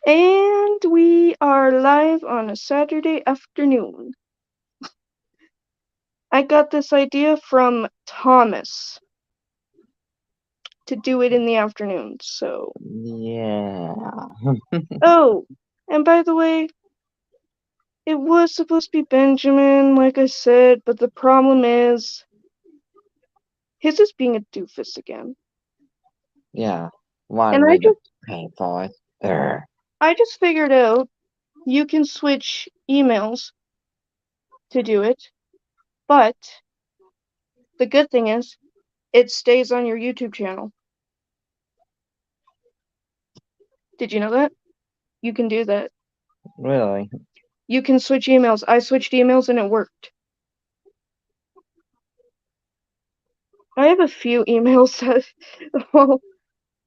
And we are live on a Saturday afternoon. I got this idea from Thomas to do it in the afternoon, so. Yeah. Oh, and by the way, it was supposed to be Benjamin, like I said, but the problem is, his is being a doofus again. Yeah. Why And we get paid for it? Urgh. I just figured out you can switch emails to do it, but the good thing is, it stays on your YouTube channel. Did you know that? You can do that. Really? You can switch emails. I switched emails and it worked. I have a few emails that, well,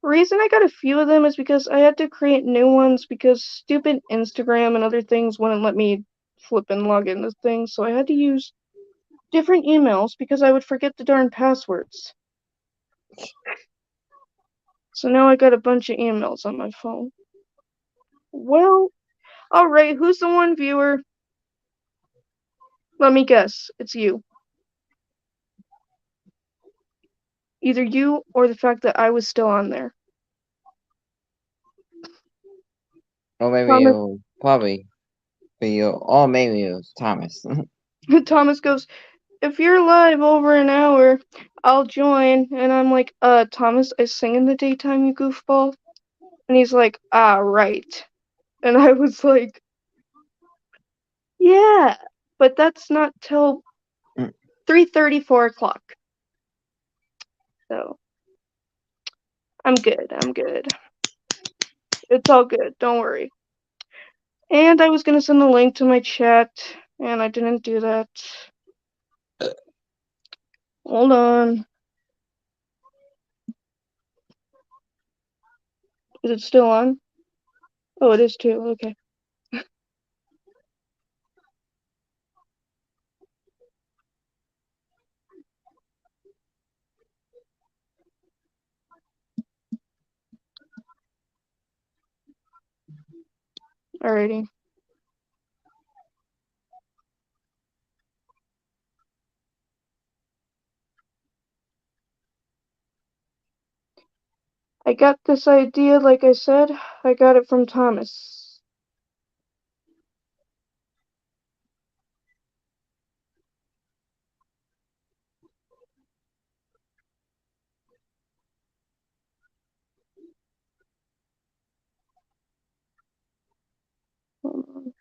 the reason I got a few of them is because I had to create new ones because stupid Instagram and other things wouldn't let me flip and log into things, so I had to use different emails because I would forget the darn passwords. So now I got a bunch of emails on my phone. Well, alright, who's the one viewer? Let me guess, it's you. Either you or the fact that I was still on there. Or maybe Thomas, you probably be you, or maybe it was Thomas. Thomas goes, if you're live over an hour, I'll join. And I'm like, Thomas, I sing in the daytime, you goofball. And he's like, ah, right. And I was like, yeah, but that's not till 3:30, 4 o'clock. So I'm good. I'm good. It's all good. Don't worry. And I was gonna send the link to my chat, and I didn't do that. Hold on. Is it still on? Oh, it is too. Okay. Alrighty. I got this idea, like I said, I got it from Thomas. Hold on.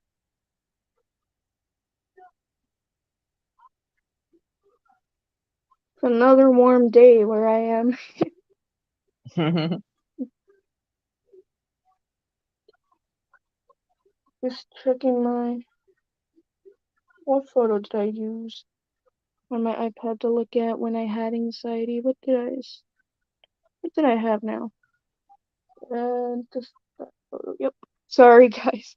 It's another warm day where I am. Just checking what photo did I use on my iPad to look at when I had anxiety? What did I have now? Just that photo. Yep. Sorry, guys.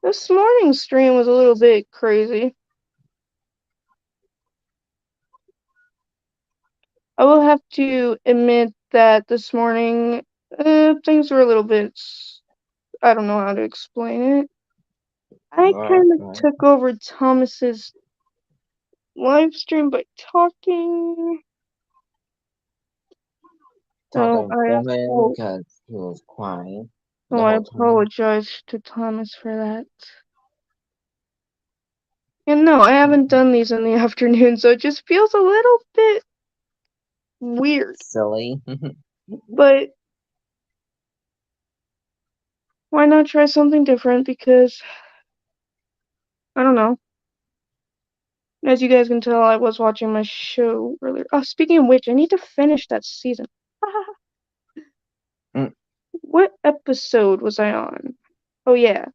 This morning's stream was a little bit crazy. I will have to admit that this morning, things were a little bit. I don't know how to explain it. I kind of Okay. took over Thomas's live stream by talking. So Talking for him because he was crying the I whole time. apologize to Thomas for that. And no, I haven't done these in the afternoon, so it just feels a little bit weird. Silly. But why not try something different? Because I don't know. As you guys can tell, I was watching my show earlier. Oh, speaking of which, I need to finish that season. Mm. What episode was I on? Oh yeah,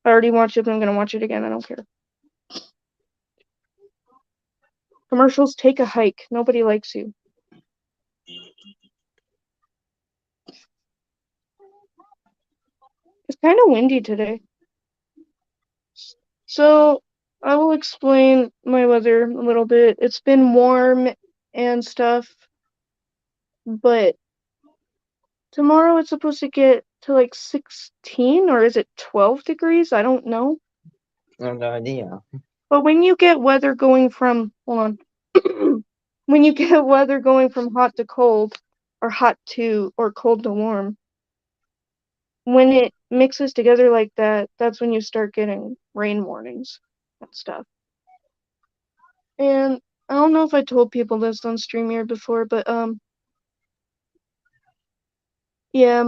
I already watched it, but I'm gonna watch it again. I don't care. Commercials, take a hike. Nobody likes you. It's kind of windy today. So I will explain my weather a little bit. It's been warm and stuff, but Tomorrow it's supposed to get to like 16, or is it 12 degrees? I don't know. I have no idea. But when you get weather going from, hold on, when you get weather going from hot to cold, or cold to warm, when it mixes together like that, that's when you start getting rain warnings and stuff. And I don't know if I told people this on StreamYard before, but yeah,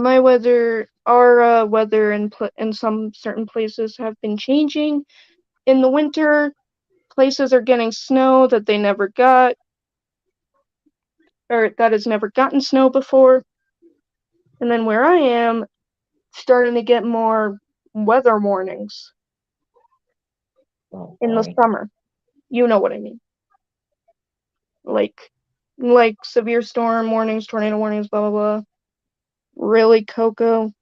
our weather in some certain places have been changing. In the winter, places are getting snow that they never got, or that has never gotten snow before. And then where I am, starting to get more weather warnings Oh in the boy. summer. You know what I mean. Like severe storm warnings, tornado warnings, blah blah blah. Really, Coco?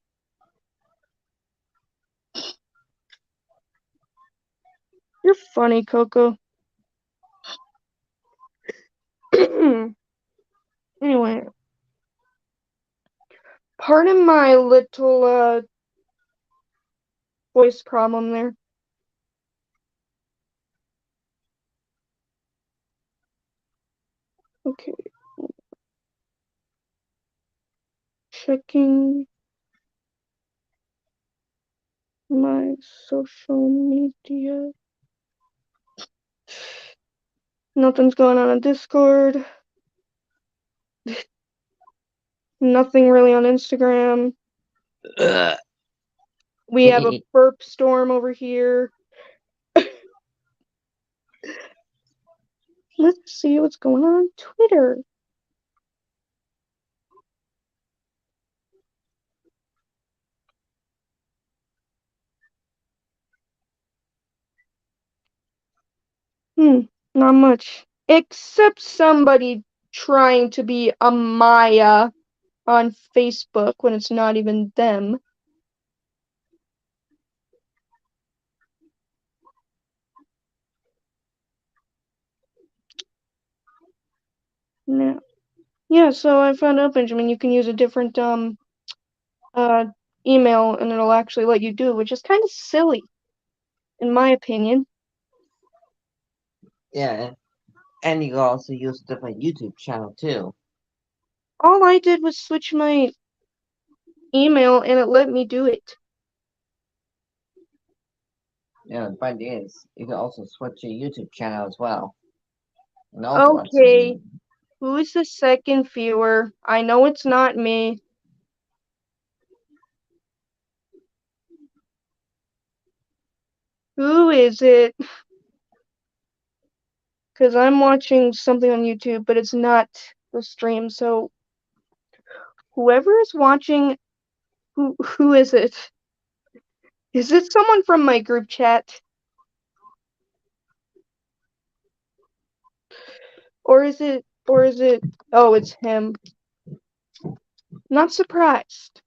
You're funny, Coco. Anyway, pardon my little voice problem there. Okay. Checking my social media. Nothing's going on Discord. Nothing really on Instagram. Ugh. We have a burp storm over here. Let's see what's going on Twitter. Not much. Except somebody trying to be a Maya on Facebook when it's not even them. No. Yeah, so I found out, Benjamin, you can use a different email and it'll actually let you do it, which is kind of silly, in my opinion. Yeah, and you can also use a different YouTube channel too. All I did was switch my email and it let me do it. Yeah, the funny is, you can also switch your YouTube channel as well. And also Okay, who's the second viewer? I know it's not me. Who is it? Because I'm watching something on YouTube, but it's not the stream, so whoever is watching, who is it? Is it someone from my group chat? Or is it, oh, it's him. Not surprised.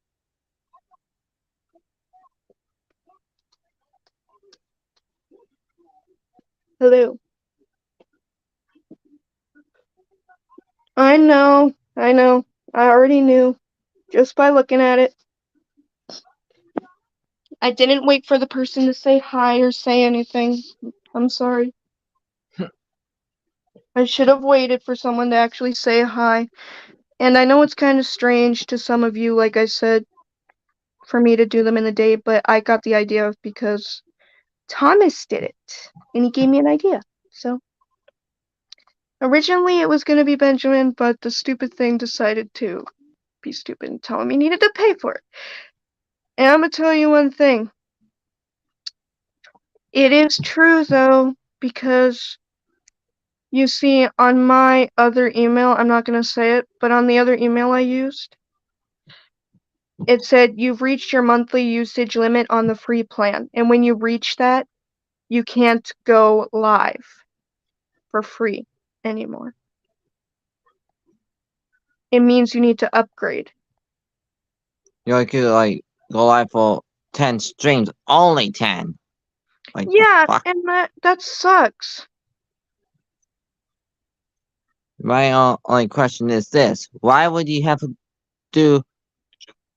Hello. I know. I already knew. Just by looking at it. I didn't wait for the person to say hi or say anything. I'm sorry. I should have waited for someone to actually say hi. And I know it's kind of strange to some of you, like I said, for me to do them in the day, but I got the idea because Thomas did it. And he gave me an idea. So originally it was going to be Benjamin, but the stupid thing decided to be stupid and tell him he needed to pay for it. And I'm going to tell you one thing. It is true, though, because you see, on my other email, I'm not going to say it, but on the other email I used, it said you've reached your monthly usage limit on the free plan. And when you reach that, you can't go live for free anymore. It means you need to upgrade. You could like go live for 10 streams, only 10. Like Yeah, fuck. and that sucks. My only question is this: why would you have to do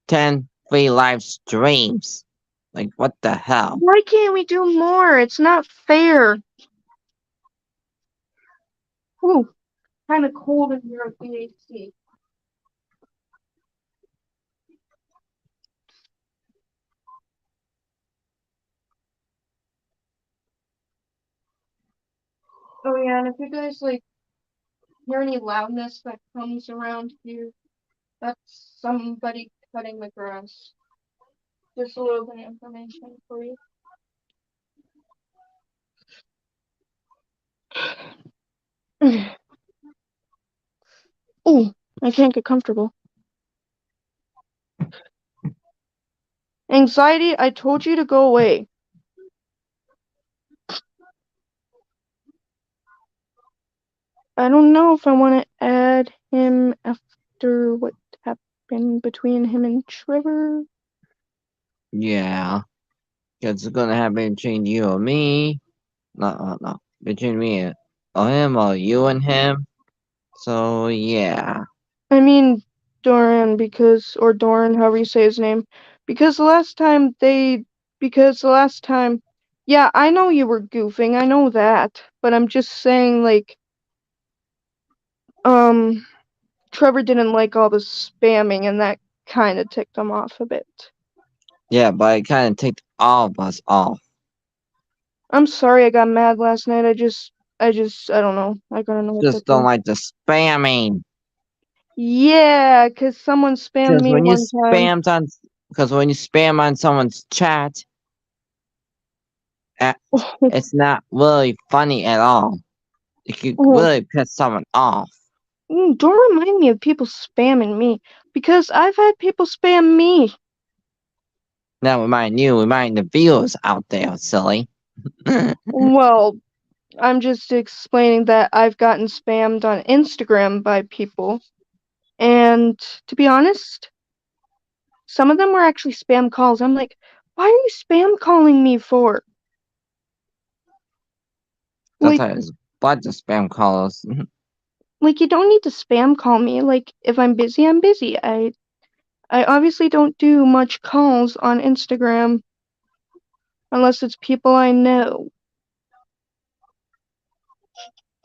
10 free live streams. Like, what the hell? Why can't we do more? It's not fair. Ooh, kind of cold in here at the AC. Oh yeah, and if you guys like hear any loudness that comes around here, that's somebody cutting the grass. Just a little bit of information for you. Ooh, I can't get comfortable. Anxiety, I told you to go away. I don't know if I want to add him after what happened between him and Trevor. Yeah. It's gonna happen between you and me. No. Between me or him or you and him. So, yeah. I mean Doran or Doran, however you say his name. Because the last time, yeah, I know you were goofing, I know that. But I'm just saying, like, Trevor didn't like all the spamming and that kind of ticked him off a bit. Yeah, but it kind of ticked all of us off. I'm sorry I got mad last night. I don't know. I don't know what to Just don't do. like the spamming. Yeah, because someone spammed me one time. Because when you spam on someone's chat, it's not really funny at all. It could really piss someone off. Don't remind me of people spamming me, because I've had people spam me. Now remind the viewers out there, silly. Well, I'm just explaining that I've gotten spammed on Instagram by people. And to be honest, some of them were actually spam calls. I'm like, why are you spam calling me for? Like, Sometimes bunch of spam calls. like you don't need to spam call me. Like, if I'm busy, I'm busy. I obviously don't do much calls on Instagram unless it's people I know.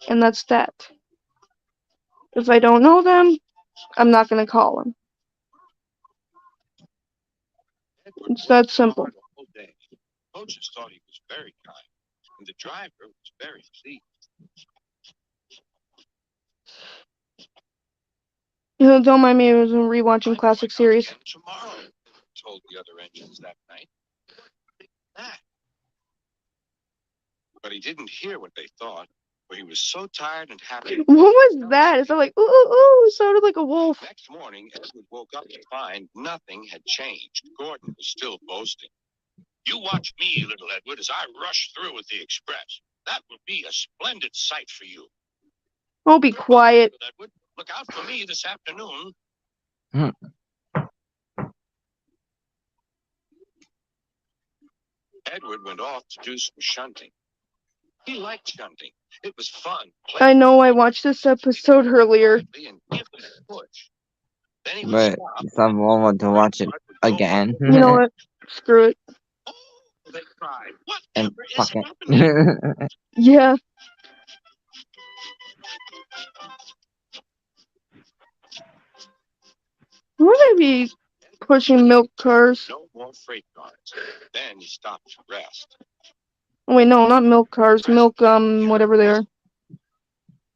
And that's that. If I don't know them, I'm not gonna call them. It's that simple. Coaches thought he was very kind, and the driver was very pleased. Don't mind me, I was rewatching classic series. Tomorrow, told the other engines that night. But he didn't hear what they thought, for he was so tired and happy. What was that? It sounded like, ooh, ooh, ooh, it sounded like a wolf. Next morning, Edward woke up to find nothing had changed. Gordon was still boasting. You watch me, little Edward, as I rush through with the express. That will be a splendid sight for you. Oh, be quiet. Edward, look out for me this afternoon. Edward went off to do some shunting. He liked shunting. It was fun. I know, I watched this episode earlier. But someone want to watch it again. You know what? Screw it. They cried. And fuck it. Yeah. Would I be pushing milk cars? No more freight cars. Then he stopped to rest. Oh, wait, no, not milk cars. Milk, whatever they are.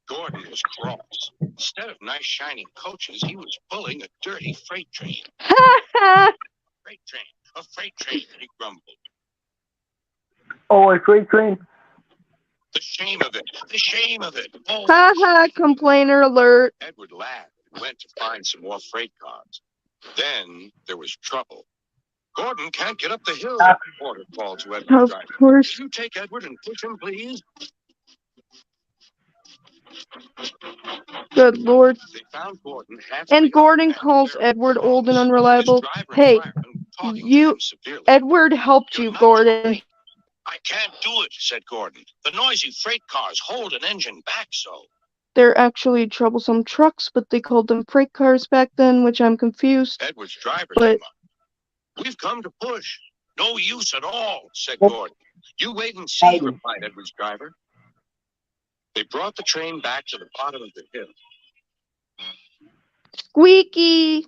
Gordon was cross. Instead of nice shining coaches, he was pulling a dirty freight train. Freight train, a freight train, he grumbled. Oh, a freight train? The shame of it, the shame of it. Oh. Ha ha, complainer alert. Edward laughed and went to find some more freight cars. Then there was trouble. Gordon can't get up the hill, the porter called to Edward's driver. Of course. Could you take Edward and push him, please? Good lord. They found Gordon And Gordon calls Edward old and unreliable. Hey, Edward helped you, Gordon. I can't do it, said Gordon. The noisy freight cars hold an engine back so. They're actually troublesome trucks, but they called them freight cars back then, which I'm confused. Edward's driver but We've come to push. No use at all, said Gordon. You wait and see, replied Edward's driver. They brought the train back to the bottom of the hill. Squeaky.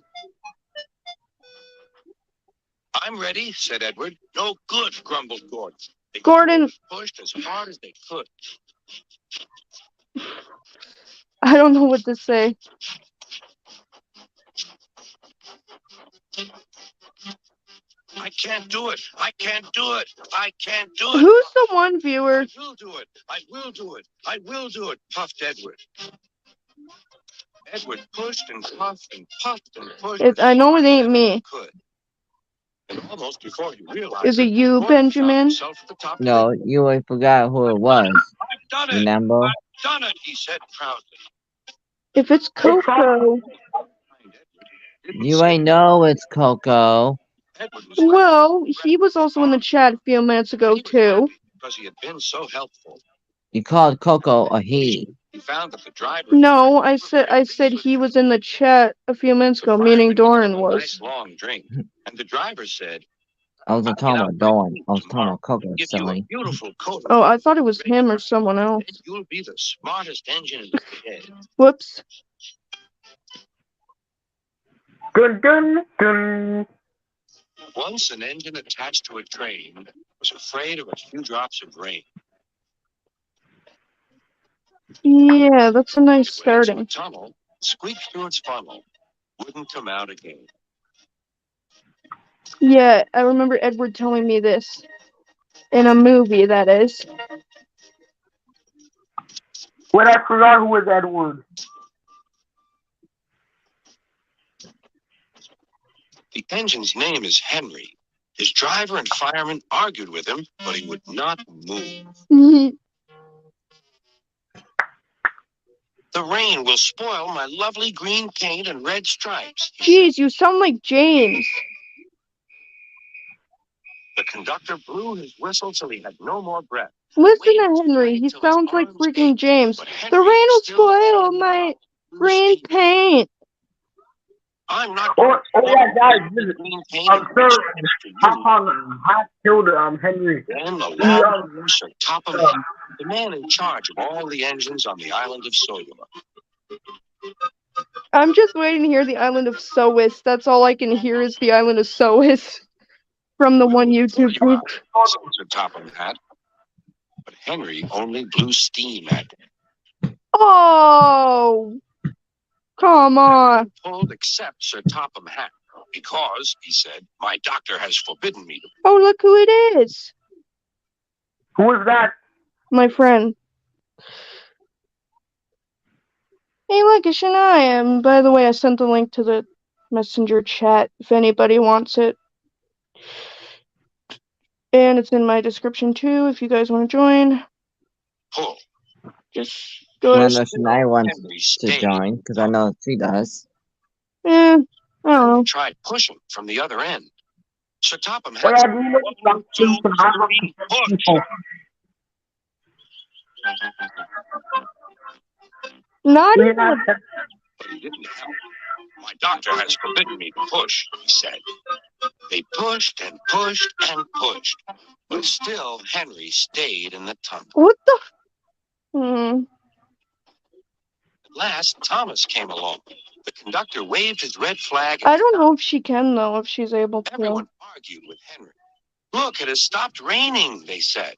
I'm ready, said Edward. No good, grumbled Gordon. They Gordon. pushed as hard as they could. I don't know what to say. I can't do it. I can't do it. I can't do it. Who's the one viewer? I will do it. I will do it. I will do it, puffed Edward. Edward pushed and puffed and puffed and pushed. I know it ain't me. Could. And almost before he realized Is it you, Benjamin? No, you ain't forgot who it was. I've done it. Remember? I've done it, he said proudly. If it's Coco. You ain't know it's Coco. Well, he was also in the chat a few minutes ago, too. Because he had been so helpful. You called Coco a he. He found that the driver. No, I said he was in the chat a few minutes ago, meaning Doran was. Nice long drink. And the driver said, I wasn't talking about Dawn. I was talking about Coco, give you a silly. beautiful coat. Oh, I thought it was him or someone else. You'll be the smartest engine in the shed. Whoops. Dun, dun, dun. Once an engine attached to a train was afraid of a few drops of rain. Yeah, that's a nice It went into starting. a tunnel, squeaked through its funnel, wouldn't come out again. Yeah, I remember Edward telling me this. In a movie, that is. Wait, I forgot who was Edward. The engine's name is Henry. His driver and fireman argued with him, but he would not move. The rain will spoil my lovely green paint and red stripes. Jeez, you sound like James. The conductor blew his whistle till he had no more breath. Listen to Henry. He sounds like freaking James. The rain will spoil my green paint. I'm not. Oh yeah, guys, listen. Green paint Sir, Hot killed Henry. Then the loud voice on top of him, the man in charge of all the engines on the island of Soyuma. I'm just waiting to hear the island of Sois. That's all I can hear is the island of Sois from the one YouTube group. On top of that, but Henry only blew steam at him. Oh, come on. Pulled except Sir Topham Hatt, because, he said, my doctor has forbidden me to. Oh, look who it is. Who is that? My friend. Hey, look, it's Shania. And by the way, I sent the link to the messenger chat if anybody wants it. And it's in my description too if you guys want to join. Pull. Just go I ahead. know Shania wants to join, because I know she does. I don't know. Tried pushing from the other end. Sir Topham Oh, Hatt. yeah, do you know some people? Not Do you even not a have- But he didn't help. My doctor has forbidden me to push, he said. They pushed and pushed and pushed, but still Henry stayed in the tunnel. what the At last, Thomas came along. The conductor waved his red flag. I don't know if she can though, if she's able to. Everyone argued with Henry. Look, it has stopped raining, they said.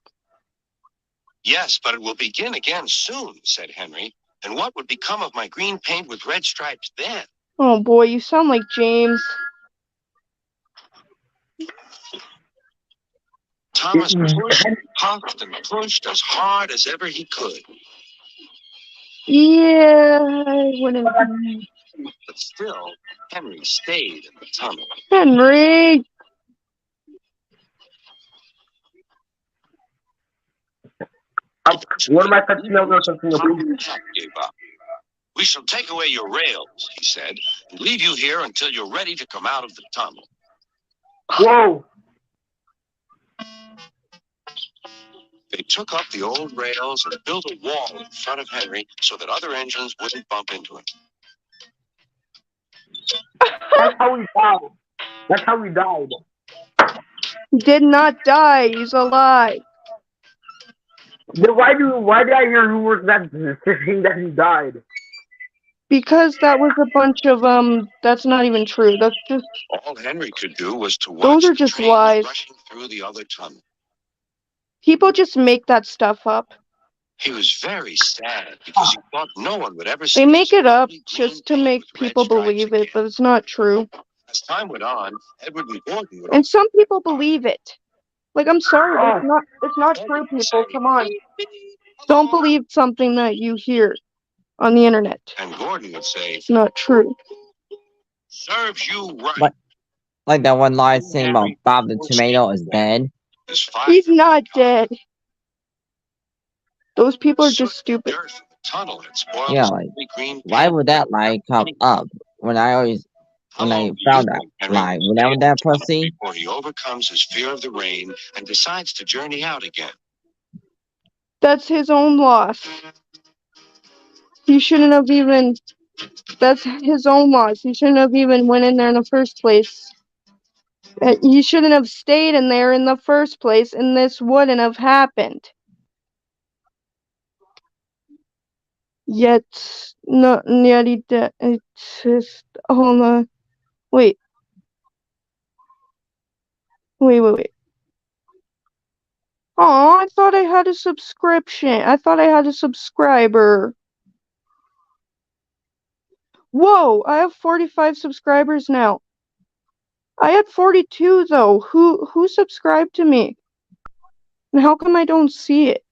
Yes, but it will begin again soon, said Henry. And what would become of my green paint with red stripes then? Oh boy, you sound like James. Thomas pushed, puffed, and pushed as hard as ever he could. Yeah, I wouldn't. But still, Henry stayed in the tunnel. Henry. One of my pet smells or something. Thomas gave up. We shall take away your rails, he said, and leave you here until you're ready to come out of the tunnel. Whoa! They took up the old rails and built a wall in front of Henry so that other engines wouldn't bump into him. That's how we died. That's how we died. Did not die. He's alive. Then why did I hear rumors that saying that he died? Because that was a bunch of that's not even true. That's just All Henry could do was to watch those are the just trains lies. rushing through the other tunnel. People just make that stuff up. He was very sad because he thought no one would ever They see make his it up lovely just to green make paint with red people stripes believe it, again. but it's not true. As time went on, Edward and Gordon would And some people believe it. Like, I'm sorry, but Oh, it's not true, people. Come on. Don't believe something that you hear on the internet. and Gordon would say, It's not true. "Serves you right." But- Like that one lie saying about Bob the Tomato is dead. His He's not dead. Those people are just stupid. Dirt from the tunnel had spoiled Yeah, his like, lovely green why paint. would that lie come up when I How long do found you that think Henry lie? will Whenever stay that in the tunnel pussy, before he overcomes his fear of the rain and decides to journey out again? That's his own loss. He shouldn't have even. That's his own loss. He shouldn't have even went in there in the first place. He shouldn't have stayed in there in the first place, and this wouldn't have happened. Yet, no, yet he did. It's just, hold on. Wait. Wait. Oh, I thought I had a subscription. I thought I had a subscriber. Whoa, I have 45 subscribers now. I had 42 though. Who subscribed to me? And how come I don't see it?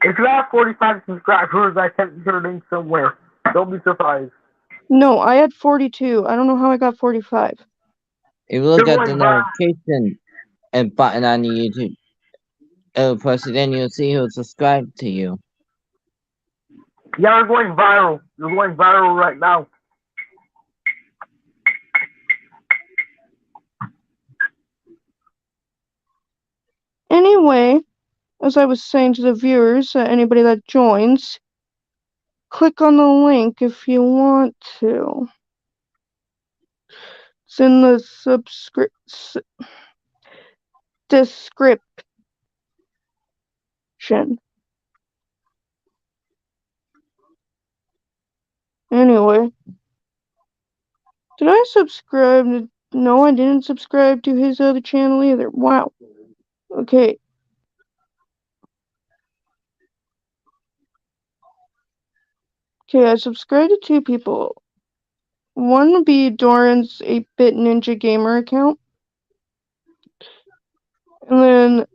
if you have 45 subscribers, I sent your link somewhere. Don't be surprised. No, I had 42. I don't know how I got 45. if you look You're at the going viral. notification button on the YouTube, it'll push it, then you'll see who subscribed to you. Yeah, you're going viral. You're going viral right now. Anyway, as I was saying to the viewers, anybody that joins, click on the link if you want to. It's in the description. Anyway, did I subscribe to... No, I didn't subscribe to his other channel either. Wow. Okay. Okay, I subscribed to 2 people. One would be Doran's 8-Bit Ninja Gamer account. And then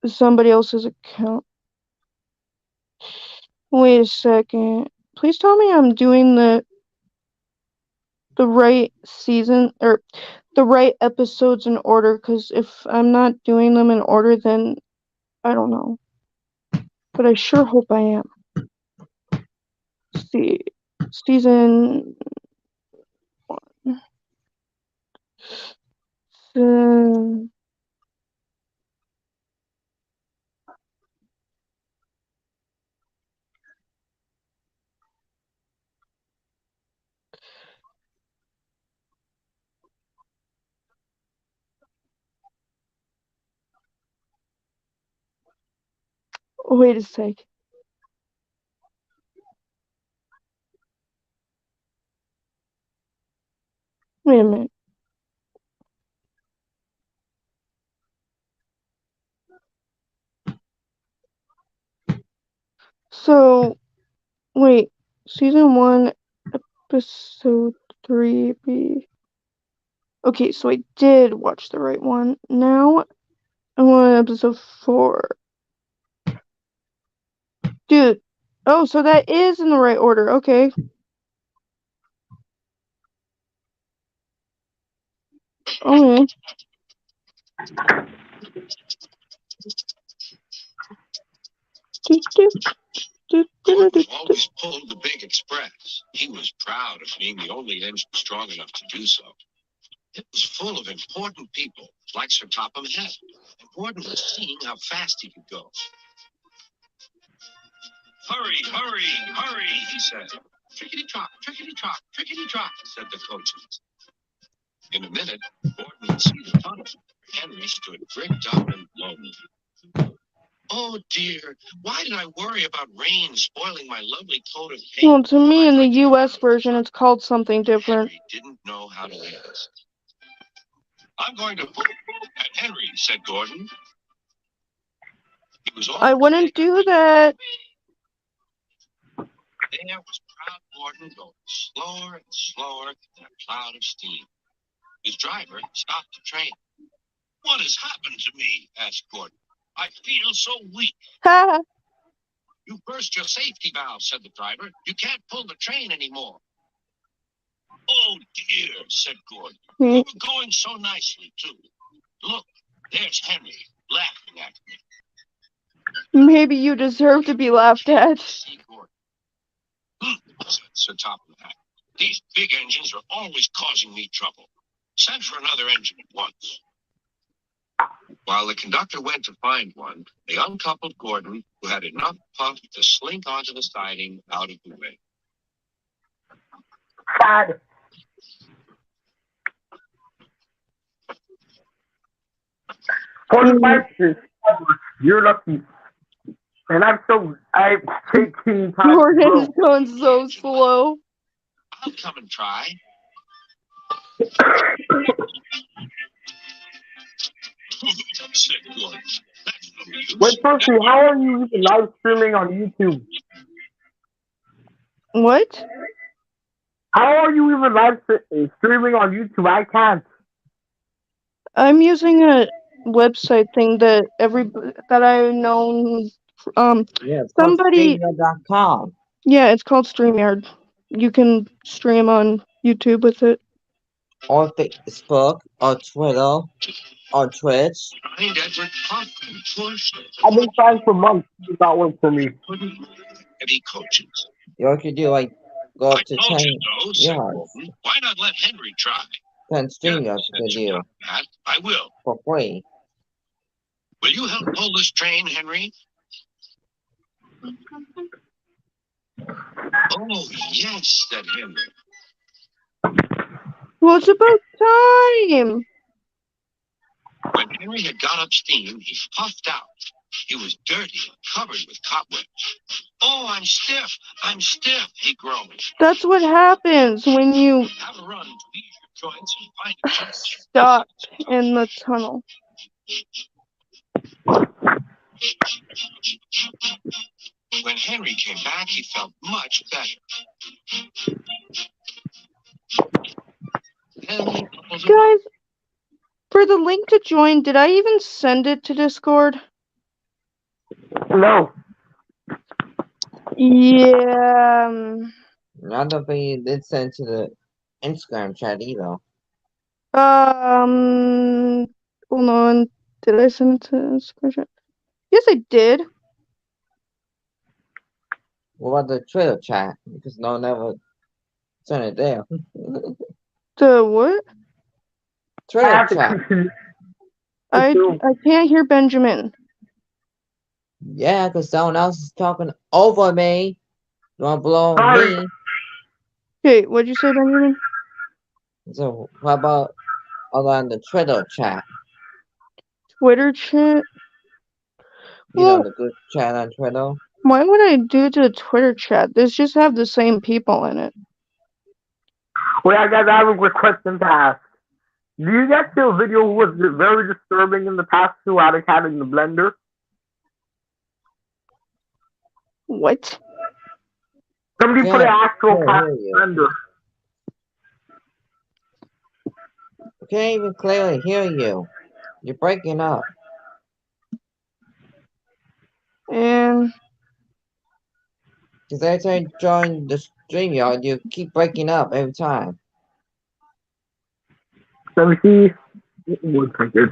somebody else's account. Wait a second. Please tell me I'm doing the right season or the right episodes in order, because if I'm not doing them in order, then I don't know. But I sure hope I am. Let's see. Season 1. Wait a sec. Wait a minute. So, wait. Season 1, episode 3B. Okay, so I did watch the right one. Now I'm on episode 4. Dude. Oh, so that is in the right order. Okay. Okay. Gordon always pulled the big express. He was proud of being the only engine strong enough to do so. It was full of important people, like Sir Topham Hatt, and Gordon was seeing how fast he could go. Hurry, he said. Trickety-trot, trickety-trot, trickety-trot, said the coaches. In a minute, Gordon couldn't see the tunnel. Henry stood bricked up and lonely. Oh dear, why did I worry about rain spoiling my lovely coat of paint? Well, to me, in the US version, it's called something different. Henry didn't know how to ask. I'm going to poop. And Henry, said Gordon. He was I wouldn't do that. There was proud Gordon going slower and slower in a cloud of steam. His driver stopped the train. What has happened to me? Asked Gordon. I feel so weak. Ha! You burst your safety valve, said the driver. You can't pull the train anymore. Oh dear, said Gordon. We were going so nicely, too. Look, there's Henry laughing at me. Maybe you deserve to be laughed at. See Gordon. Said Sir Topham Hatt. These big engines are always causing me trouble. Send for another engine at once. While the conductor went to find one, they uncoupled Gordon, who had enough puff to slink onto the siding out of the way. Sad. You're lucky. And I'm taking time to Gordon's grow. going so slow. I'll come and try. Said Gordon. That's no use. Wait, firstly, how are you even live streaming on YouTube? What? How are you even streaming on YouTube? I can't. I'm using a website thing that I've known. Yeah, it's Somebody. called Yeah, it's called StreamYard. You can stream on YouTube with it. or Facebook, or Twitter, or Twitch. Behind Edward puffed and pushed. I've been trying for months. It not work for me. Heavy coaches. You could do like go I up to told 10 you so, said yards. Gordon. Why not let Henry try? 10 stream yards you Said could Sir do Topham Hatt. I will. for free. Will you help pull this train, Henry? Oh, yes, said Henry. Well, it's about time. When Henry had got up steam, he puffed out. He was dirty and covered with cobwebs. Oh, I'm stiff, he groaned. That's what happens when you Have a run to ease your joints and find a change. stop in the tunnel. When Henry came back, he felt much better. Guys, for the link to join, did I even send it to Discord? No. Yeah. Not that they did send to the Instagram chat either. Hold on. Did I send it to Discord? Yes, I did. What about the Twitter chat? Because no one ever sent it there. The what? Twitter chat. I can't hear Benjamin. Yeah, because someone else is talking over me. You want to blow me? Okay, what'd you say, Benjamin? So, what about on the Twitter chat? Twitter chat? You know, the good chat on Twitter? Why would I do it to the Twitter chat? This just have the same people in it. Wait, I have a quick question to ask. Do you guys see a video who was very disturbing in the past too, out of cat in the blender? What? Somebody put an actual cat in the blender. I can't even clearly hear you. You're breaking up. And because every time you join the stream, y'all, you keep breaking up every time. Let me see. 1 second.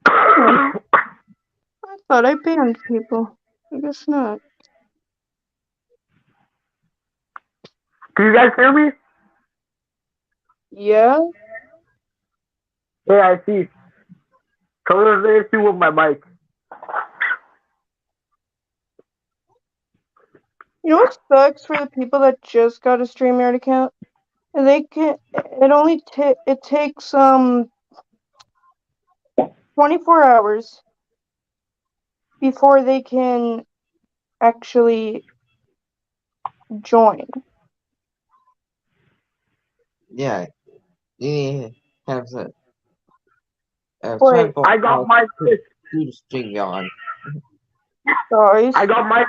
I thought I banned people. I guess not. Can you guys hear me? Yeah? Yeah, I see. So there's an issue with my mic. You know what sucks for the people that just got a StreamYard account? And they can. It takes 24 hours before they can actually join. Yeah, you need to have a Wait, 24 I got hours my to do the StreamYard. guys, I got my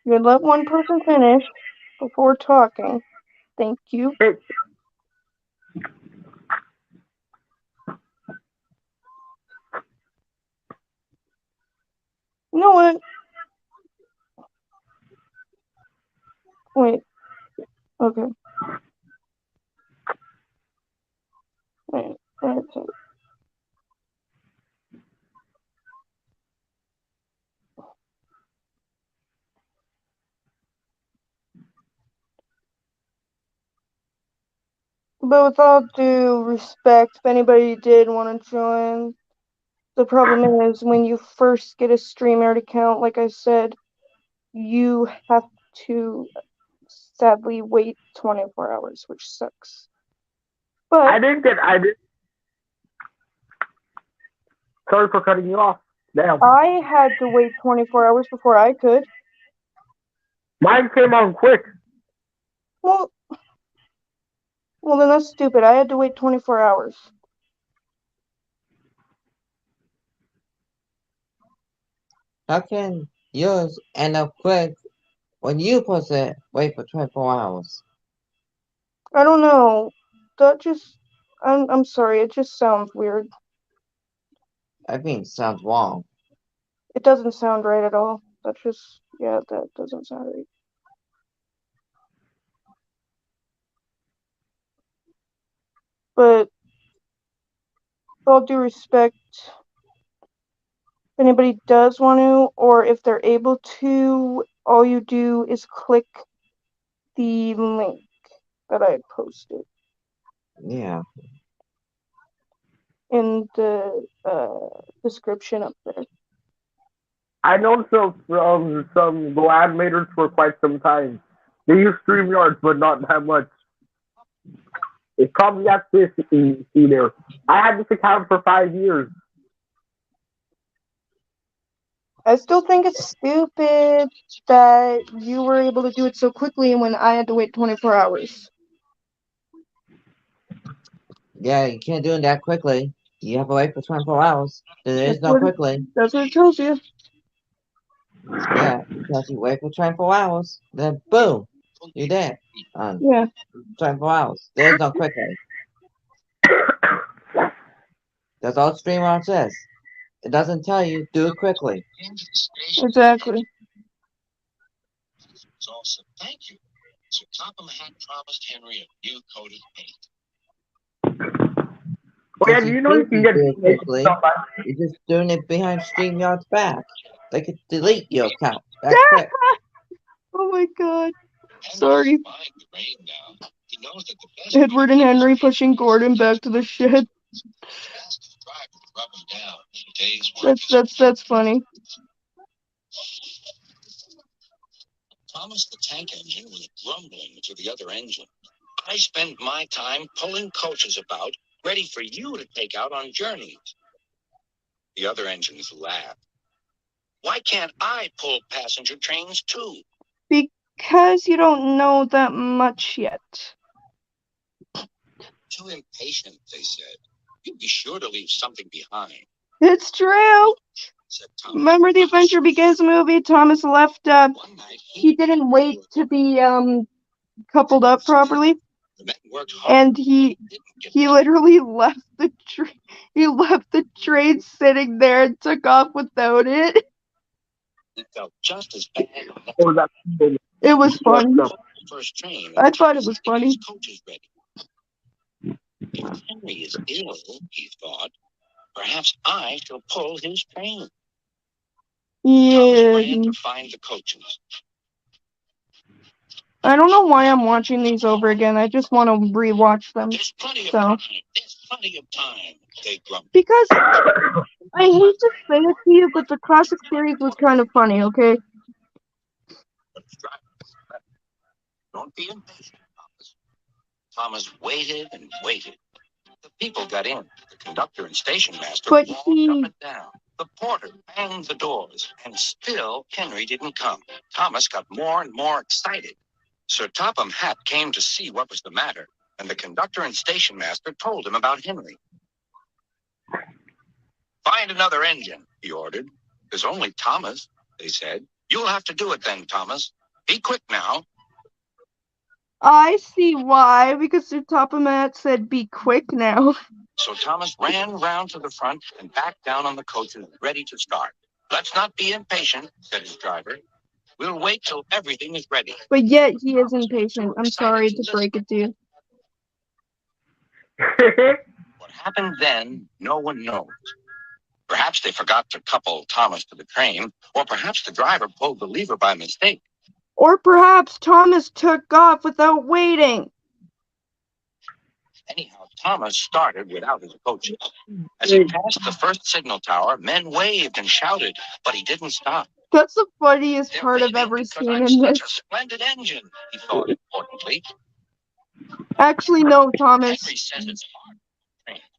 you let one person finish before talking. Thank you. it. You know what? Wait. Okay. Wait. Okay. But with all due respect, if anybody did want to join, the problem is when you first get a StreamYard account, like I said, you have to sadly wait 24 hours, which sucks. I But didn't get. I did. Sorry for cutting you off. Damn. I had to wait 24 hours before I could. Mine came on quick. Well, then that's stupid. I had to wait 24 hours. How can yours end up quick when you supposed to wait for 24 hours? I don't know. That just. I'm sorry. It just sounds weird. I think it sounds wrong. It doesn't sound right at all. That's just. Yeah, that doesn't sound right. But with all due respect, if anybody does want to, or if they're able to, all you do is click the link that I posted Yeah. in the description up there. I know some Go animators for quite some time. They use StreamYards, but not that much. It's probably at this you see there. I had this account for 5 years. I still think it's stupid that you were able to do it so quickly when I had to wait 24 hours. Yeah, you can't do it that quickly. You have to wait for 24 hours. There is no quickly. That's what it tells you. Yeah, because you wait for 24 hours, then boom, you're there. Yeah, 24 hours. There's no quickly. That's all StreamYard says. It doesn't tell you do it quickly. exactly. So awesome. Thank you. So Top of the Hat promised Henry a new coat of paint. Oh yeah, Because do you you know you could can be get doing it quickly. You're just doing it behind StreamYard's back. They could delete your account that quick. Oh my god. Henry Sorry. doesn't mind the rain now. He knows that the best Edward and Henry pushing Gordon back to the shed. ask the driver to rub him down. Today's work That's funny. Thomas the Tank Engine was grumbling to the other engine. I spend my time pulling coaches about, ready for you to take out on journeys. The other engines laughed. Why can't I pull passenger trains too? Because you don't know that much yet. Too impatient, they said. You'd be sure to leave something behind, It's true. said Thomas. Remember the Adventure Begins movie? Thomas left. One night He didn't wait to be coupled up properly, the men worked hard and he didn't get literally left the train. He left the train sitting there and took off without it. It felt just as bad. Oh, that It was funny. First train. I thought it was funny. His coach is ready. If Henry is ill, he thought, perhaps I shall pull his train. Thomas ran Yeah. to find the coaches. I don't know why I'm watching these over again. I just want to rewatch them. There's plenty of So. time. There's plenty of time. They grumbled. Because I hate to say it to you, but the classic series was kind of funny, okay? Don't be impatient, Thomas. Thomas waited and waited. The people got in. The conductor and station master But walked he- up and down. The porter banged the doors, and still Henry didn't come. Thomas got more and more excited. Sir Topham Hatt came to see what was the matter, and the conductor and station master told him about Henry. Find another engine, he ordered. There's only Thomas, they said. You'll have to do it then, Thomas. Be quick now. I see why, because Sir Topham Hatt said be quick now. So Thomas ran round to the front and back down on the coaches, ready to start. Let's not be impatient, said his driver. We'll wait till everything is ready. But yet he is impatient. I'm sorry to break it to you. What happened then, no one knows. Perhaps they forgot to couple Thomas to the train, or perhaps the driver pulled the lever by mistake. Or perhaps Thomas took off without waiting. Anyhow, Thomas started without his coaches. As he passed the first signal tower, men waved and shouted, but he didn't stop. That's the funniest They're part I've waving ever because seen I'm in such this. a splendid engine, he thought importantly. Actually, no, Thomas. Henry says it's hard,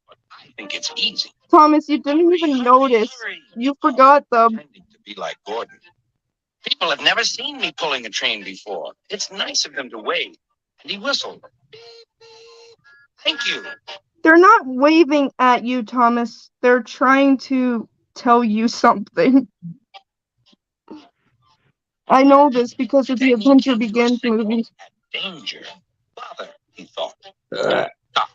but I think it's easy. Thomas, you didn't even notice. You forgot them. Pretending to be like Gordon. People have never seen me pulling a train before. It's nice of them to wave. And he whistled. Thank you. They're not waving at you, Thomas. They're trying to tell you something. I know this because of the Then he Adventure came to a Begins signal movie. at danger. Bother, he thought. Stop. I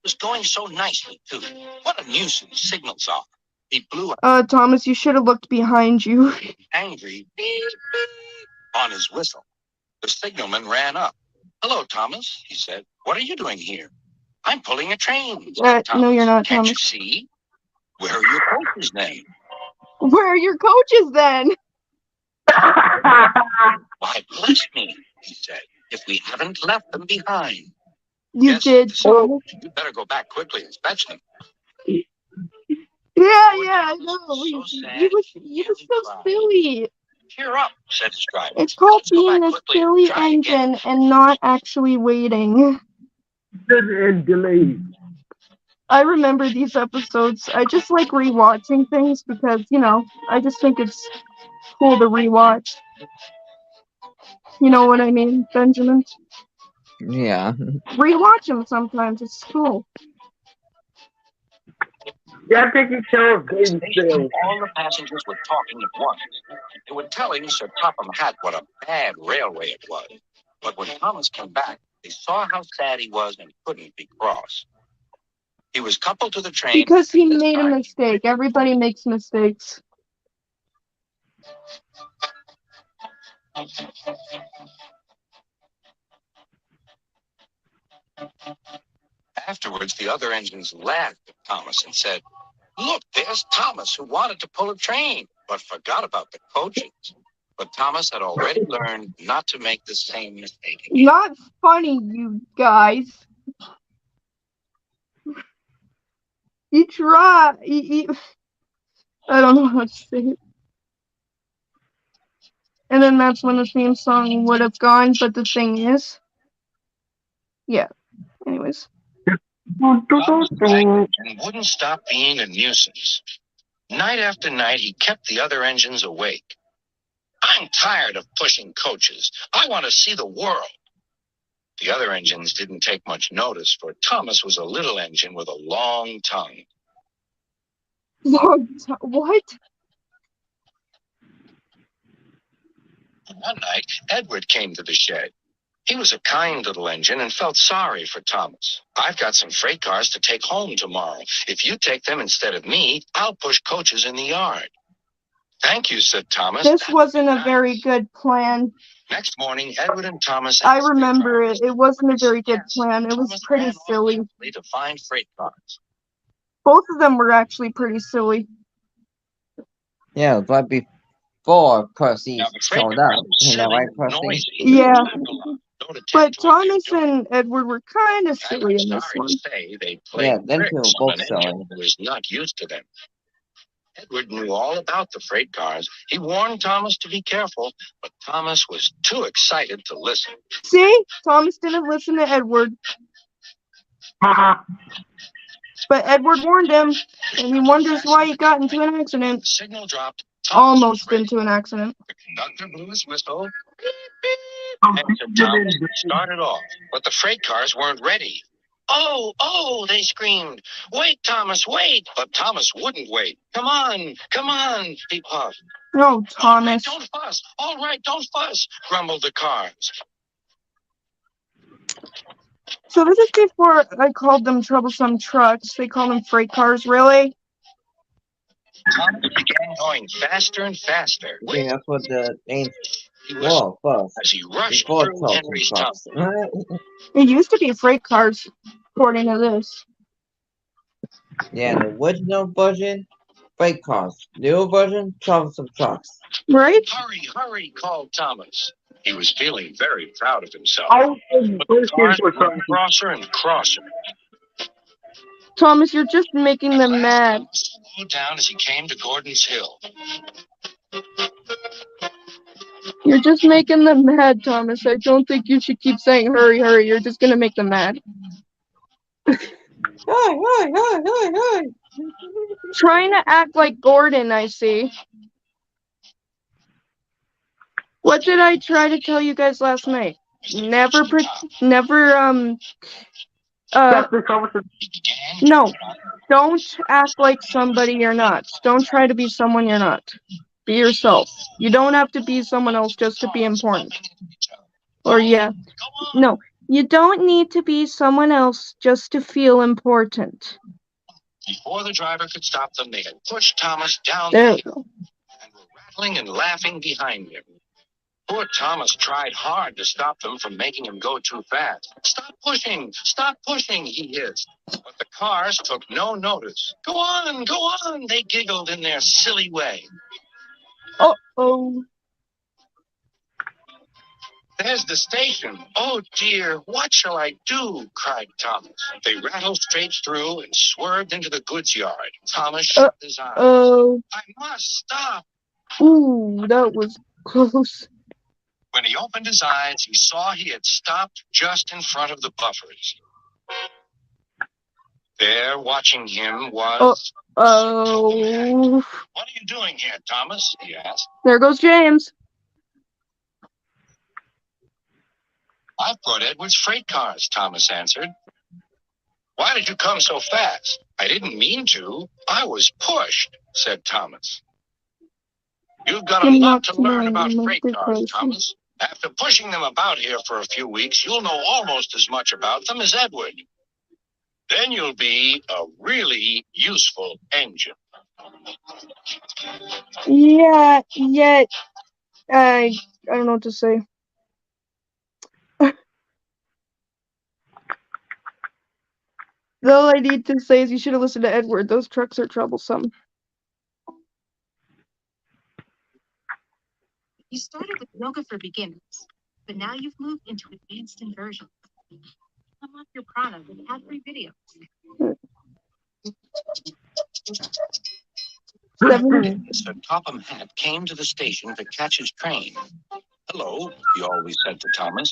was going so nicely, too. What a nuisance signals are. He blew Thomas, you should have looked behind you. angry beep, beep, on his whistle. The signalman ran up. Hello, Thomas, he said. What are you doing here? I'm pulling a train. Said Thomas. No, you're not, Can't you Thomas. see? Where are your coaches then? Where are your coaches then? Why, bless me, he said, if we haven't left them behind. You Yes, did, so Thomas. you better go back quickly and fetch them. Yeah, I know. So sad. You were so silly. Cheer up, said his driver. It's called Let's go being back a quickly and silly try again. engine and not actually waiting. And delayed. I remember these episodes. I just like rewatching things because, I just think it's cool to rewatch. You know what I mean, Benjamin? Yeah. Rewatch them sometimes. It's cool. Yeah, taking care of game Station, sales. all the passengers were talking at once. They were telling Sir Topham Hatt what a bad railway it was. But when Thomas came back, they saw how sad he was and couldn't be cross. He was coupled to the train. Because he and this made a time- mistake. Everybody makes mistakes. Afterwards, the other engines laughed at Thomas and said, "Look, there's Thomas who wanted to pull a train, but forgot about the coaches." But Thomas had already learned not to make the same mistake again. Not funny, you guys. You try. I don't know how to say it. And then that's when the theme song would have gone, but the thing is. Yeah. Anyways. Thomas begged and wouldn't stop being a nuisance. Night after night, he kept the other engines awake. "I'm tired of pushing coaches. I want to see the world." The other engines didn't take much notice, for Thomas was a little engine with a long tongue. What? One night, Edward came to the shed. He was a kind little engine and felt sorry for Thomas. "I've got some freight cars to take home tomorrow. If you take them instead of me, I'll push coaches in the yard." "Thank you," said Thomas. This "That wasn't would a be very nice." good plan. Next morning, Edward and Thomas. I asked their remember drivers it. It wasn't a very good Yes, plan. It was Thomas pretty ran off silly. quickly to find freight cars. Both of them were actually pretty silly. Yeah, but before Percy Now, the freight showed up, cars were you know, silly right, and Percy? noisy. Yeah. Don't attempt But to what they're Thomas doing. and Edward were kind of silly I'm in this sorry one. to say they played Yeah, them two tricks were on both an silly. engine who is not used to them. Edward knew all about the freight cars. He warned Thomas to be careful, but Thomas was too excited to listen. See? Thomas didn't listen to Edward, but Edward warned him, and he wonders why he got into an accident. The signal dropped. Thomas was Almost ready. into an accident. The conductor blew his whistle. Beep, beep. And Thomas started off, but the freight cars weren't ready. Oh, they screamed. Wait, Thomas, wait. But Thomas wouldn't wait. Come on, he puffed. No, Thomas. Don't fuss. All right, don't fuss, grumbled the cars. So this is before I called them troublesome trucks. They call them freight cars, really? Thomas began going faster and faster. I think that's what the name He was was first. as he rushed Before through Tulsa Henry's town. trucks. It used to be freight cars, according to this. Yeah, the original version, freight cars. New version, troublesome trucks. Right? Hurry, called Thomas. He was feeling very proud of himself. I was But the cars were crosser and crosser. Thomas, you're just making them At last, mad. Thomas slowed down as he came to Gordon's Hill. You're just making them mad, Thomas. I don't think you should keep saying hurry, hurry. You're just gonna make them mad. Hi. Trying to act like Gordon, I see. What did I try to tell you guys last night? Never, no, don't act like somebody you're not. Don't try to be someone you're not. Be yourself. You don't have to be someone else just to be important. Or yeah. No, you don't need to be someone else just to feel important. Before the driver could stop them, they had pushed Thomas down There the we hill go. and were rattling and laughing behind him. Poor Thomas tried hard to stop them from making him go too fast. Stop pushing, he hissed. But the cars took no notice. Go on, they giggled in their silly way. Uh-oh. There's the station. Oh dear, what shall I do? Cried Thomas. They rattled straight through and swerved into the goods yard. Thomas shut his eyes. Oh. I must stop. Ooh, that was close. When he opened his eyes, he saw he had stopped just in front of the buffers. There, watching him was... Oh. What are you doing here, Thomas? He asked. There goes James. I've brought Edward's freight cars, Thomas answered. Why did you come so fast? I didn't mean to. I was pushed, said Thomas. You've got a lot to learn about freight cars, Thomas. After pushing them about here for a few weeks, you'll know almost as much about them as Edward. Then you'll be a really useful engine. Yeah, yet I don't know what to say. All I need to say is you should have listened to Edward. Those trucks are troublesome. You started with yoga for beginners, but now you've moved into advanced inversion. Unlock your prana with ad-free videos. Mr. Topham Hatt came to the station to catch his train. Hello, he always said to Thomas.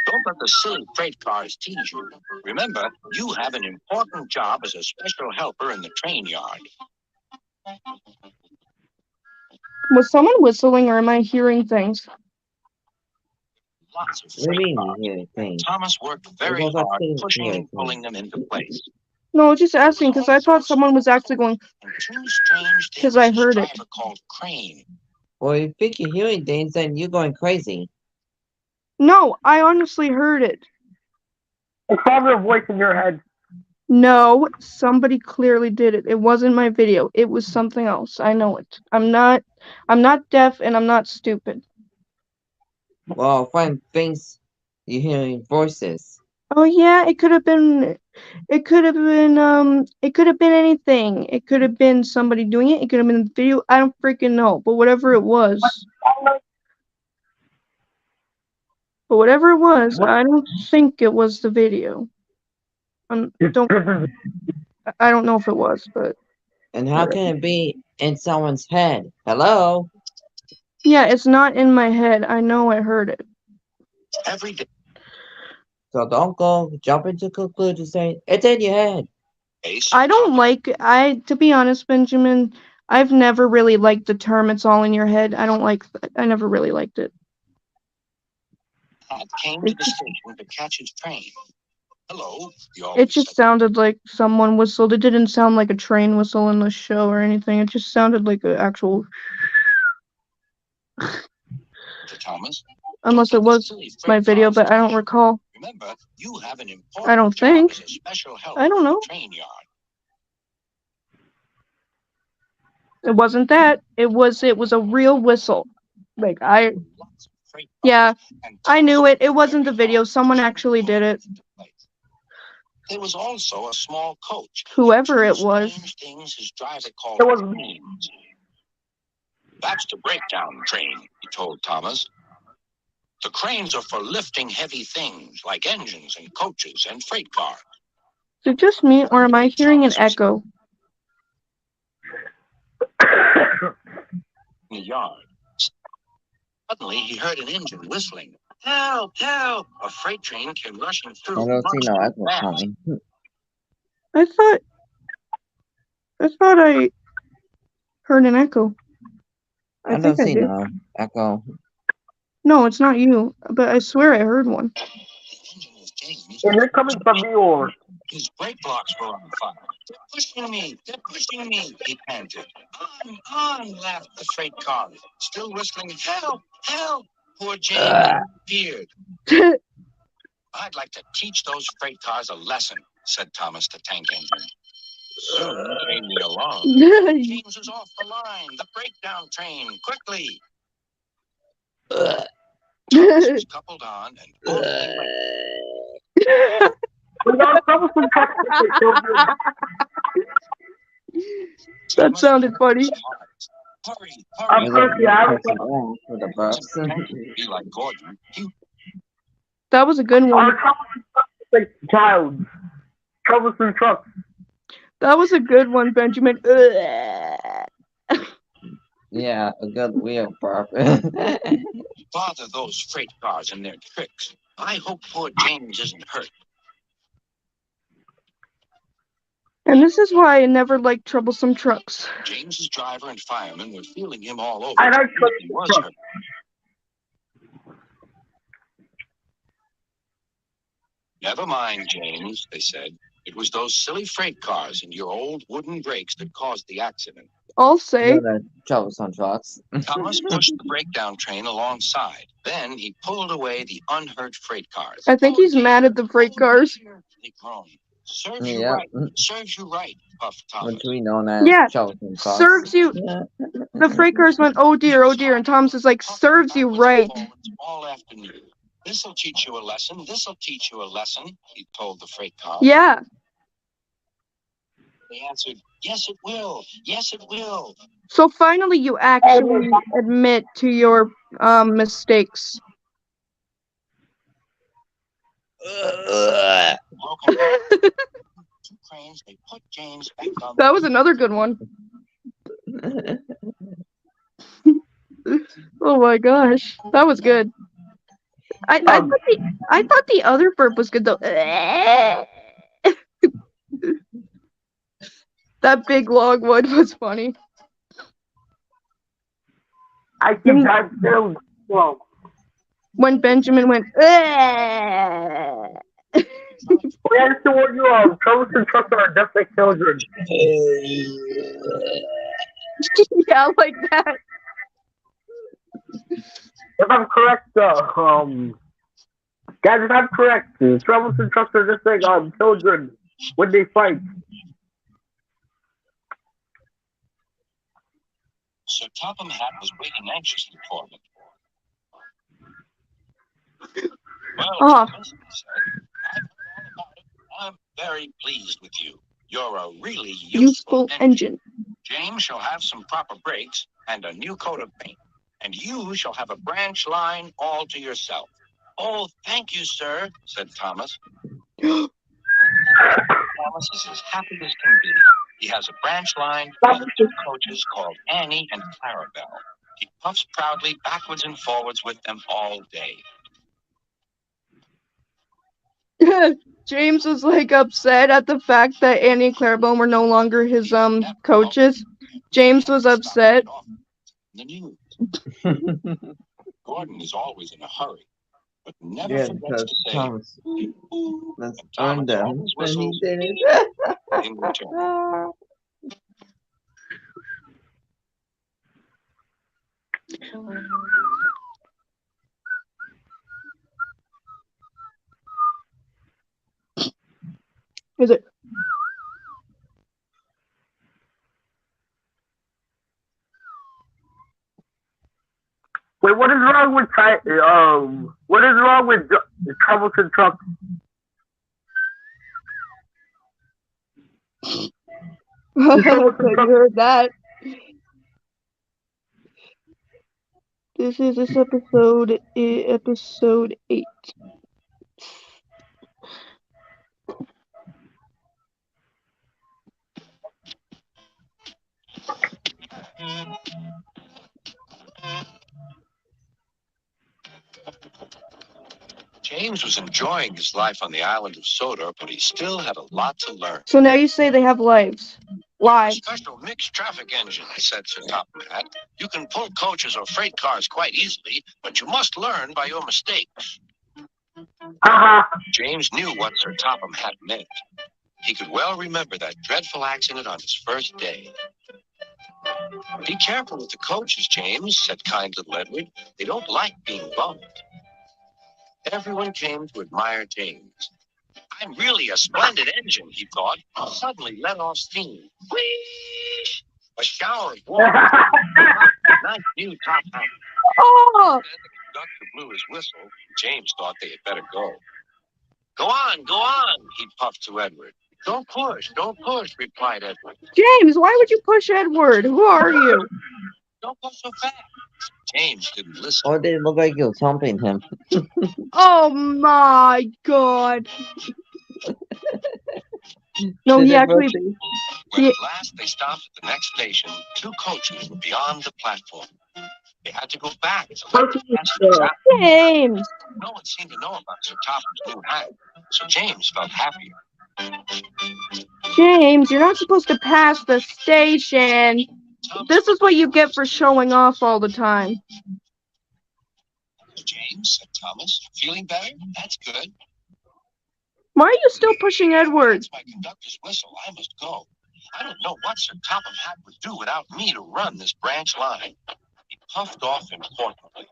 Don't let the silly freight cars tease you. Remember, you have an important job as a special helper in the train yard. Was someone whistling or am I hearing things? Lots of What do you freight mean cars. you hear things? Thomas worked very Because I've hard, seen pushing and things. pulling them into place. No, just asking because I thought someone was actually going. And two strange 'Cause I things heard a it. driver called Crane. Well, if you think you're hearing things, then you're going crazy. No, I honestly heard it. It's probably a voice in your head. No, somebody clearly did it. It wasn't my video. It was something else. I know it. I'm not deaf and I'm not stupid. Well, find things you're hearing voices. Oh yeah, it could have been anything. It could have been somebody doing it. It could have been the video. I don't freaking know. But whatever it was, I don't think it was the video. I don't know if it was, but And how can it be in someone's head? Hello? Yeah, it's not in my head. I know I heard it. Every day, So don't go jump into conclusions saying it's in your head. I don't like, to be honest, Benjamin, I've never really liked the term "it's all in your head." I don't like, I never really liked it. came to the station to catch his train. Hello, he It always just said sounded like someone whistled. It didn't sound like a train whistle in the show or anything. It just sounded like an actual, to Thomas. unless it was my video, but I don't recall. Remember, you have an I important don't job think. as a special help I don't in the know. train yard. It wasn't that. It was a real whistle. Like Lots of freight yeah, cars, and I knew Thomas it. It wasn't the very video. long Someone to actually did it. the place. There was also a small coach. Whoever and it two was. strange things his driver called It was cranes. That's the breakdown train, he told Thomas. The cranes are for lifting heavy things like engines and coaches and freight cars. Is it just me, or am I hearing an echo? In the yard. Suddenly, he heard an engine whistling. Help! Help! A freight train came rushing I through. don't see no echo fast. coming. I thought I heard an echo. I think don't I see did. no echo. No, it's not you, but I swear I heard one. The engine was James. Is it coming from me or? His brake blocks were on fire. They're pushing me! They're pushing me! He panted. On! Laughed the freight car, still whistling. Help! Help! Poor James disappeared. I'd like to teach those freight cars a lesson, said Thomas the tank engine. Soon came the alarm. James is off the line. The breakdown train, quickly. Thomas was coupled on and off they went. We got troublesome trucks with the children. That sounded funny. Hurry, I'm hurry. Percy. I have For the burps. Be like Gordon. That was a good one. our troublesome trucks with the child. Troublesome trucks. That was a good one, Benjamin. Yeah, a good wheel burp. Bother those freight cars and their tricks. I hope poor James isn't hurt. And this is why I never liked troublesome trucks. James's driver and firemen were feeling him all over. I like He troublesome was trucks. hurt. Never mind, James, they said. It was those silly freight cars and your old wooden brakes that caused the accident. I'll say. The troublesome trucks. Thomas pushed the breakdown train alongside. Then he pulled away the unhurt freight cars. I think he's mad at the freight cars. They groaned. Serves you Yeah. right. Serves you right, puffed Thomas. Which we know as Yeah, troublesome trucks. serves you. Yeah. The freight cars went, oh dear, and Thomas is like, serves you right. All afternoon. This'll teach you a lesson. This'll teach you a lesson, he told the freight car. Yeah. They answered, yes, it will. Yes, it will. So finally, you actually admit to your mistakes. Broken two cranes, they put James back on. That was another good one. Oh my gosh, that was good. I thought the other burp was good though. That big log one was funny. I think I still well. When Benjamin went, That's the one you are. Troublesome trucks are just like children. yeah, like that. If I'm correct, guys, if I'm correct, troublesome trucks are just like children when they fight. Sir Topham Hatt was waiting anxiously for him. Well, Oh. Thomas, he said, I've heard all about it. I'm very pleased with you. You're a really useful engine. James shall have some proper brakes and a new coat of paint. And you shall have a branch line all to yourself. Oh, thank you, sir, said Thomas. Thomas is as happy as can be. He has a branch line and 2 coaches called Annie and Clarabelle. He puffs proudly backwards and forwards with them all day. James was like upset at the fact that Annie and Clarabelle were no longer his coaches. James was upset. The news. Gordon is always in a hurry, but never Yeah, forgets because to say, Thomas, "Ooh," let's and earn Thomas them. always Then he whistles did it. in return. Is it? Wait, what is wrong with what is wrong with troublesome truck? Okay, you heard that. This episode 8. James was enjoying his life on the island of Sodor, but he still had a lot to learn. So now you say they have lives. A Lives. special mixed traffic engine, said Sir Topham Hatt. You can pull coaches or freight cars quite easily, but you must learn by your mistakes. James knew what Sir Topham Hatt meant. He could well remember that dreadful accident on his first day. Be careful with the coaches, James, said kind little Edward. They don't like being bumped. Everyone came to admire James. I'm really a splendid engine, he thought. Suddenly let off steam. Whee! A shower of water. Nice new top hat. Oh! Then the conductor blew his whistle. James thought they had better go. Go on, he puffed to Edward. Don't push, replied Edward. James, why would you push Edward? Who are you? Don't go so fast. James didn't listen. Or did it look like you was humping him? Oh my god. No, Did he it actually. rotate? When at last they stopped at the next station, 2 coaches were beyond the platform. They had to go back to let the passengers out. James! No one seemed to know about Sir Topham's new hat, so James felt happier. James, you're not supposed to pass the station. This is what you get for showing off all the time. James, said Thomas, feeling better? That's good. Why are you still pushing Edward? That's my conductor's whistle. I must go. I don't know what Sir Topham Hatt would do without me to run this branch line. He puffed off importantly.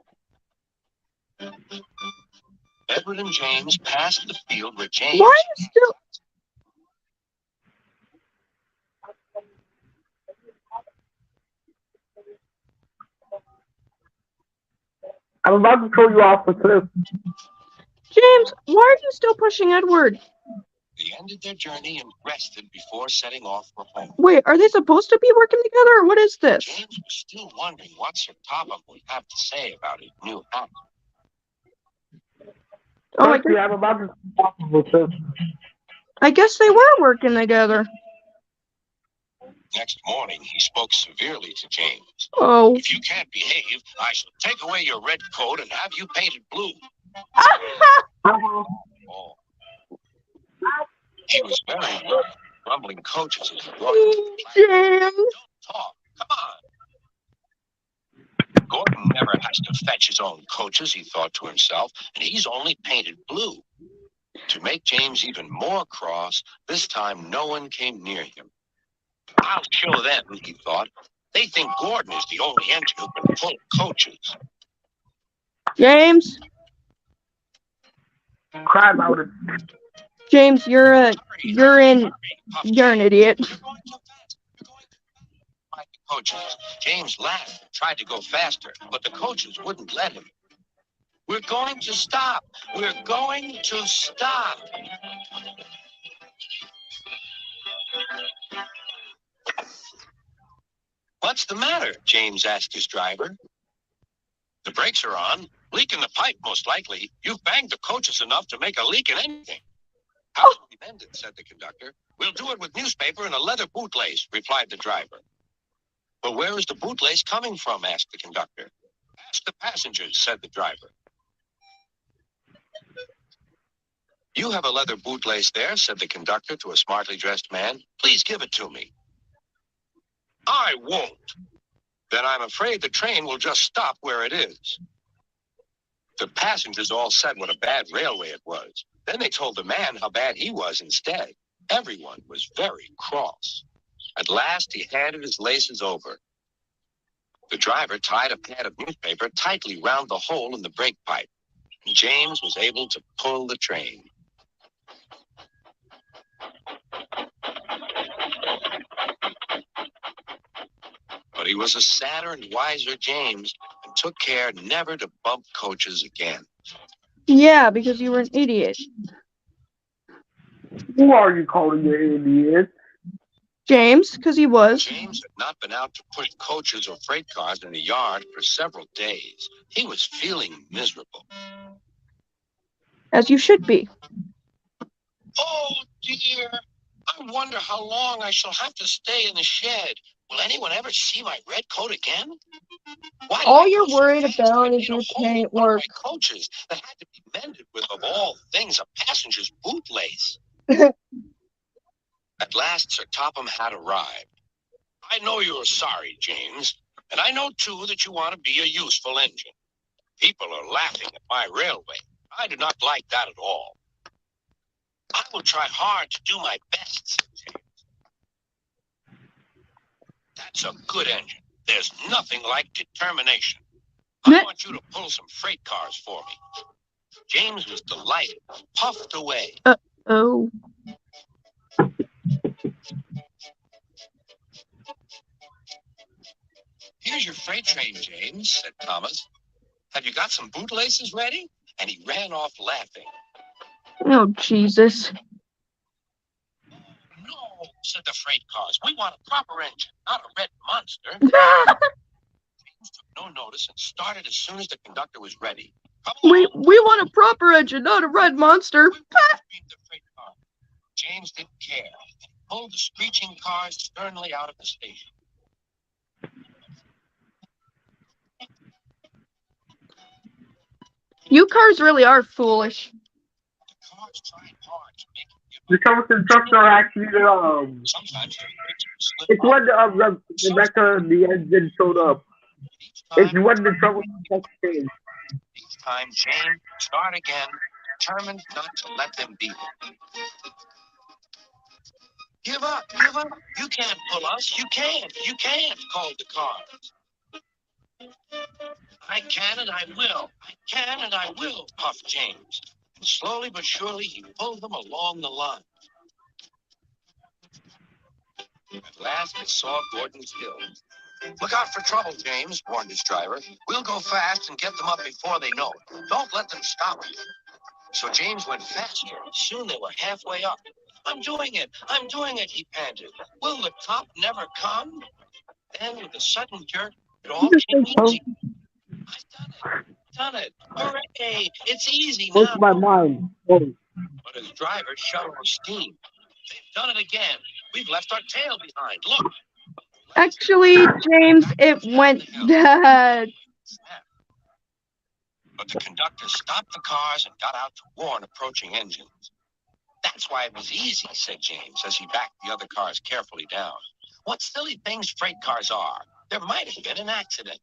Edward and James passed the field where James... Why are you still... I'm about to throw you off the cliff. James, why are you still pushing Edward? They ended their journey and rested before setting off for home. Wait, are they supposed to be working together, or what is this? James was still wondering what Sir Topham would have to say about his new hat. Oh, I'm about to throw you off the cliff. I guess they were working together. Next morning, he spoke severely to James. Oh. If you can't behave, I shall take away your red coat and have you painted blue. Oh. He was very rude, rumbling coaches as he brought James. Don't talk. Come on. Gordon never has to fetch his own coaches, he thought to himself, and he's only painted blue. To make James even more cross, this time no one came near him. I'll show them, he thought. They think Gordon is the only engine who can pull coaches. James. Cry about it. James, you're an idiot. You're going too fast. The coaches. James laughed and tried to go faster, but the coaches wouldn't let him. We're going to stop. We're going to stop. What's the matter? James asked his driver. The brakes are on. Leak in the pipe, most likely. You've banged the coaches enough to make a leak in anything. How shall we mend it? Said the conductor. We'll do it with newspaper and a leather bootlace, replied the driver. But where is the bootlace coming from? Asked the conductor. Ask the passengers, said the driver. You have a leather bootlace there, said the conductor to a smartly dressed man. Please give it to me. I won't. Then I'm afraid the train will just stop where it is. The passengers all said what a bad railway it was. Then they told the man how bad he was instead. Everyone was very cross. At last he handed his laces over. The driver tied a pad of newspaper tightly round the hole in the brake pipe. James was able to pull the train. But he was a sadder and wiser James and took care never to bump coaches again. Yeah, because you were an idiot. Who are you calling an idiot? James, because he was. James had not been out to push coaches or freight cars in the yard for several days. He was feeling miserable. As you should be. Oh, dear. I wonder how long I shall have to stay in the shed. Will anyone ever see my red coat again? Why All did I you're go so worried fast? about I is made a your hole in paint one of work. my coaches that had to be mended with, of all things, a passenger's bootlace. At last, Sir Topham had arrived. I know you're sorry, James, and I know, too, that you want to be a useful engine. People are laughing at my railway. I do not like that at all. I will try hard to do my best, said James. That's a good engine. There's nothing like determination. I want you to pull some freight cars for me. James was delighted, puffed away. Oh. Here's your freight train, James, said Thomas. Have you got some bootlaces ready? And he ran off laughing. Oh, Jesus. No, said the freight cars. We want a proper engine, not a red monster. James took no notice and started as soon as the conductor was ready. Come we along. want a proper engine, not a red monster. Screamed the freight car. James didn't care. He pulled the screeching cars sternly out of the station. You cars really are foolish. The cars tried hard to make him give The up. Thomas trucks are actually Sometimes the brakes would slip it's off. when the engine showed up. Each It's time, when the trouble trucks came. each time James would start again, determined not to let them beat him. Give up, give up. You can't pull us. You can't, called the cars. I can and I will. I can and I will, puffed James. And slowly but surely he pulled them along the line. At last they saw Gordon's Hill. Look out for trouble, James, warned his driver. We'll go fast and get them up before they know it. Don't let them stop you. So James went faster. Soon they were halfway up. I'm doing it, he panted. Will the top never come? Then with a sudden jerk, it all came easy. I've done it. Hooray! It's easy What's now. my mind? Oh, But his driver shut off steam. They've done it again. We've left our tail behind. Look. Actually, James, it went dead. But the conductor stopped the cars and got out to warn approaching engines. That's why it was easy, said James as he backed the other cars carefully down. What silly things freight cars are. There might have been an accident.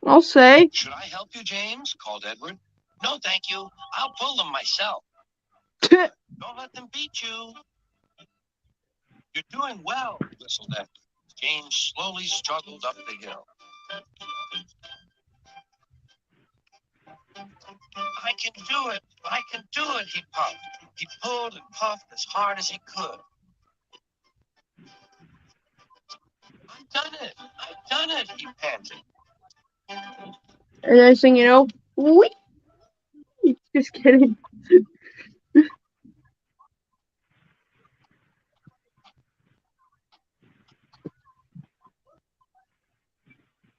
I'll say. Should I help you, James? Called Edward. No, thank you. I'll pull them myself. Don't let them beat you. You're doing well, whistled Edward. James slowly struggled up the hill. I can do it, he puffed. He pulled and puffed as hard as he could. I've done it, he panted. And I sing, whee! Just kidding.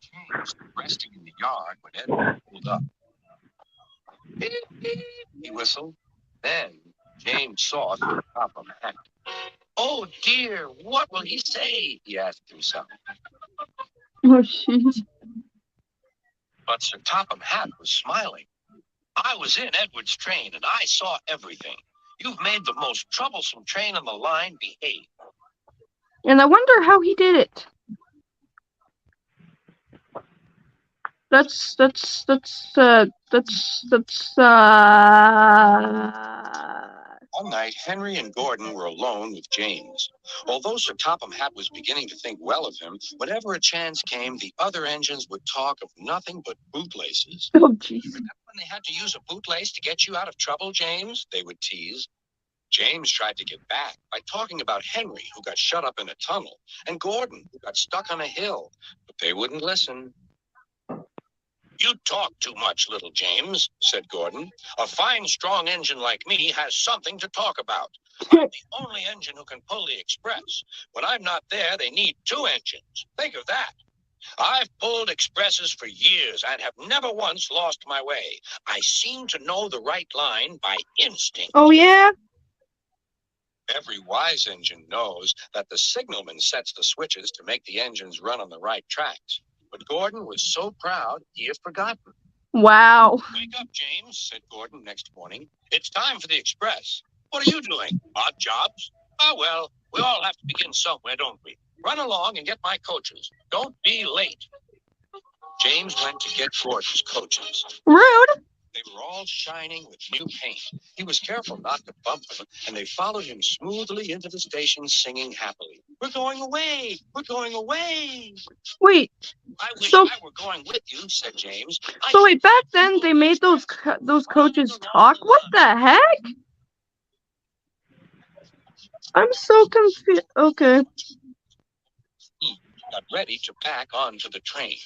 James was resting in the yard when Edward pulled up. Beep, beep, he whistled. Then James saw Sir Topham Hatt. Oh dear, what will he say? He asked himself. Oh, jeez. But Sir Topham Hatt was smiling. I was in Edward's train and I saw everything. You've made the most troublesome train on the line behave. And I wonder how he did it. That's One night, Henry and Gordon were alone with James. Although Sir Topham Hatt was beginning to think well of him, whenever a chance came, the other engines would talk of nothing but bootlaces. oh jeez. Remember when they had to use a bootlace to get you out of trouble, James? They would tease. James tried to get back by talking about Henry, who got shut up in a tunnel, and Gordon, who got stuck on a hill, but they wouldn't listen. You talk too much, little James, said Gordon. A fine, strong engine like me has something to talk about. I'm the only engine who can pull the express. When I'm not there, they need 2 engines. Think of that. I've pulled expresses for years and have never once lost my way. I seem to know the right line by instinct. Oh yeah? Every wise engine knows that the signalman sets the switches to make the engines run on the right tracks. But Gordon was so proud he had forgotten. Wow. Wake up, James, said Gordon next morning. It's time for the express. What are you doing? Odd jobs? Oh, well, we all have to begin somewhere, don't we? Run along and get my coaches. Don't be late. James went to get Gordon's coaches. Rude. They were all shining with new paint. He was careful not to bump them, and they followed him smoothly into the station, singing happily. We're going away! We're going away! Wait. I wish So- I were going with you, said James. So wait, back then they made those coaches talk? What the heck? I'm so confused. Okay. He got ready to back onto the train.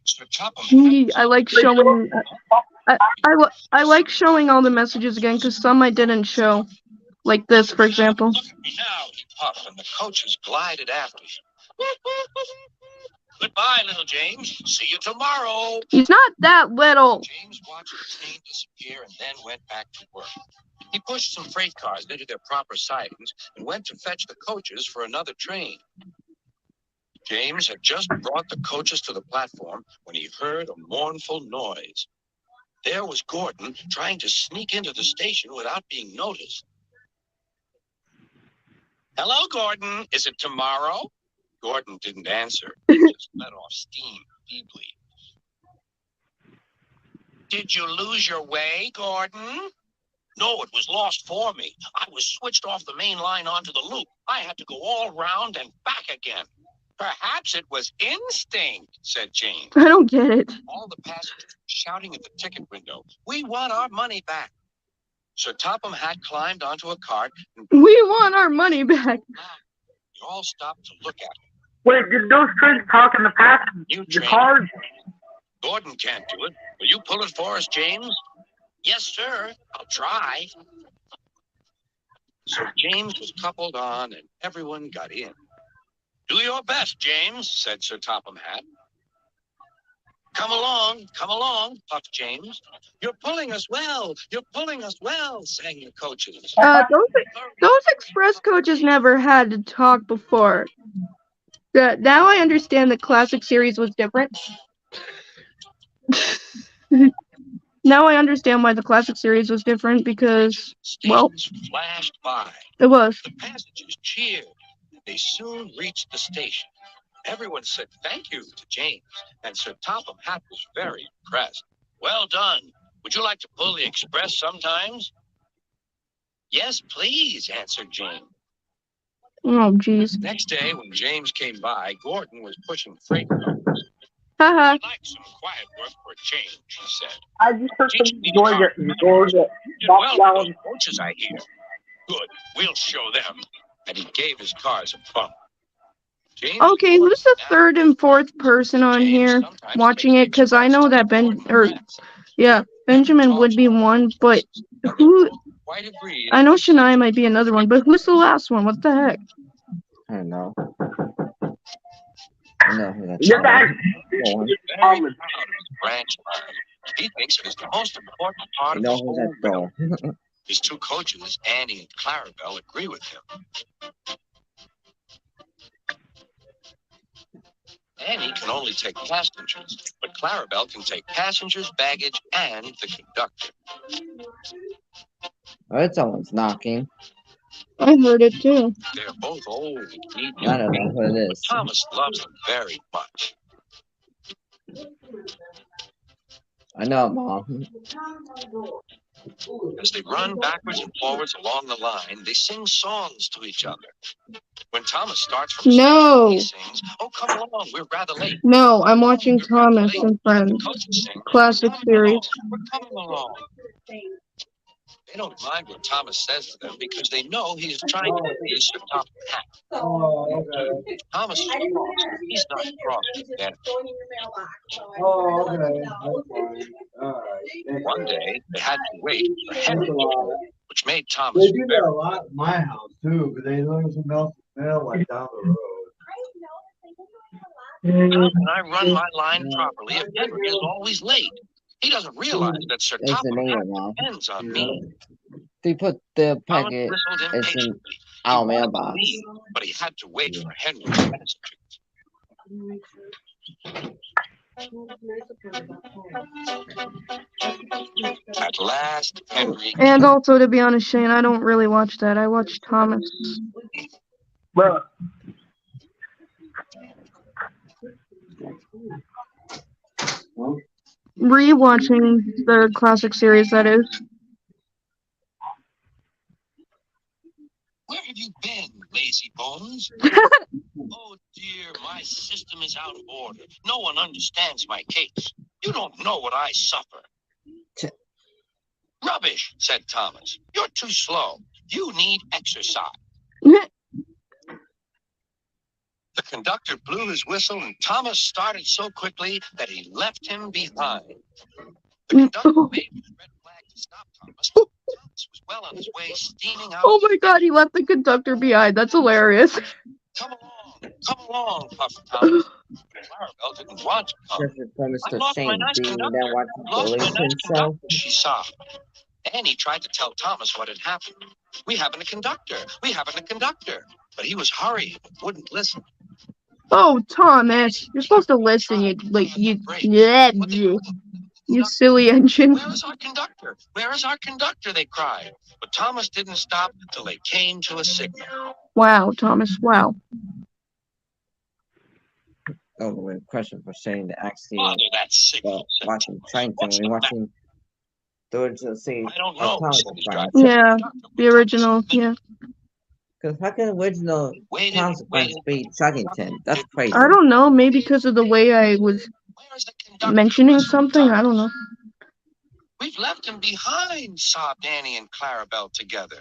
Sir Topham Hatt I like showing. I like showing all the messages again because some I didn't show, like this, for example. Look at me now, he puffed, and the coaches glided after him. Goodbye, little James. See you tomorrow. He's not that little. James watched the train disappear and then went back to work. He pushed some freight cars into their proper sidings and went to fetch the coaches for another train. James had just brought the coaches to the platform when he heard a mournful noise. There was Gordon trying to sneak into the station without being noticed. Hello, Gordon. Is it tomorrow? Gordon didn't answer. He just let off steam feebly. Did you lose your way, Gordon? No, it was lost for me. I was switched off the main line onto the loop. I had to go all round and back again. Perhaps it was instinct, said James. I don't get it. All the passengers were shouting at the ticket window, "We want our money back." Sir Topham Hatt climbed onto a cart and We want our money back. we all stopped to look at him. Wait, did those trains talk in the past? You The train. cars? Gordon can't do it. Will you pull it for us, James? Yes, sir. I'll try. So James was coupled on and everyone got in. Do your best, James, said Sir Topham Hatt. Come along, puffed James. You're pulling us well, sang the coaches. Those express coaches never had to talk before. Now I understand the classic series was different. Now I understand why the classic series was different because well, Stations flashed by. it was. The passengers cheered. They soon reached the station. Everyone said thank you to James, and Sir Topham Hatt was very impressed. Well done. Would you like to pull the express sometimes? Yes, please, answered James. Oh jeez. Next day, when James came by, Gordon was pushing freight cars. Haha. I'd like some quiet work for a change, he said. I just heard Teach some me noise how. that Did well with down. those coaches, I hear. Good, we'll show them. And he gave his cars a bump. James Okay, and who's the Gordon third and fourth person on James here sometimes watching takes it? the Because I know express that to Gordon Press. yeah, Benjamin would be one, but And they who? both quite agreed. I know Shania might be another one, but who's the last one? What the heck? I don't know. I know who that's Get back! Go on. Very proud of his branch line. He thinks it is the most important part I of the know who whole that's railroad. for. His two coaches, Annie and Clarabelle, agree with him. Annie can only take passengers, but Clarabelle can take passengers, baggage, and the conductor. Oh, someone's knocking. I heard it too. They are both old and need I don't know who it but is. Thomas loves them very much. I know, Mom. As they run backwards and forwards along the line, they sing songs to each other. When Thomas starts from No. he sings, "Oh, come along, we're rather late." No, I'm watching Thomas and The Friends. coaches sing, Classic "We're coming along, series. we're coming along." They don't mind what Thomas says to them because they know he is trying to raise their top hat. Thomas is cross. He's not cross with them. One day, they had to wait for Henry, which made Thomas They do that very a lot in my house too, but they learn some else to smell like down the road. How can I run my line properly if Henry is always late? He doesn't realize that Sir It's the Topham name, Mom. depends on me. They put the Thomas packet. whistled It's in impatiently. He our wanted to mailbox. leave, but he had to wait for Henry's message. At last, Henry. And also, to be honest, Shane, I don't really watch that. I watch Thomas. Bro, Rewatching the classic series, that is. Where have you been, lazy bones? Oh dear, my system is out of order. No one understands my case. You don't know what I suffer. Rubbish, said Thomas. You're too slow. You need exercise. The conductor blew his whistle and Thomas started so quickly that he left him behind. The conductor waved his red flag to stop Thomas. Thomas was well on his way, steaming out. Oh my god, he left the conductor behind. That's hilarious. Come along, puffed Thomas. Clarabelle didn't want to come. Just promised I to lost my Shane nice being conductor. there watching Lost my Bullies nice himself. conductor, she sobbed. Annie tried to tell Thomas what had happened. We haven't a conductor. We haven't a conductor. But he was hurrying and wouldn't listen. Oh, Thomas, you're supposed to listen. You silly engine. Where is our conductor? Where is our conductor? They cried. But Thomas didn't stop until they came to a signal. Wow, Thomas. Wow. Oh, the question for Shane to actually Bother that signal. said watching Thomas. Train What's Thing. the We're matter? watching the original scene I don't of know, Thomas said the Friends. driver. Yeah, Conductor the was original. Yeah. Because how can original Waited, Thomas Friends be Chuggington? That's crazy. I don't know. Maybe because of the way I was Where's the conductor? mentioning whistled something. I Thomas. don't know. We've left him behind, sobbed Annie and Clarabelle together.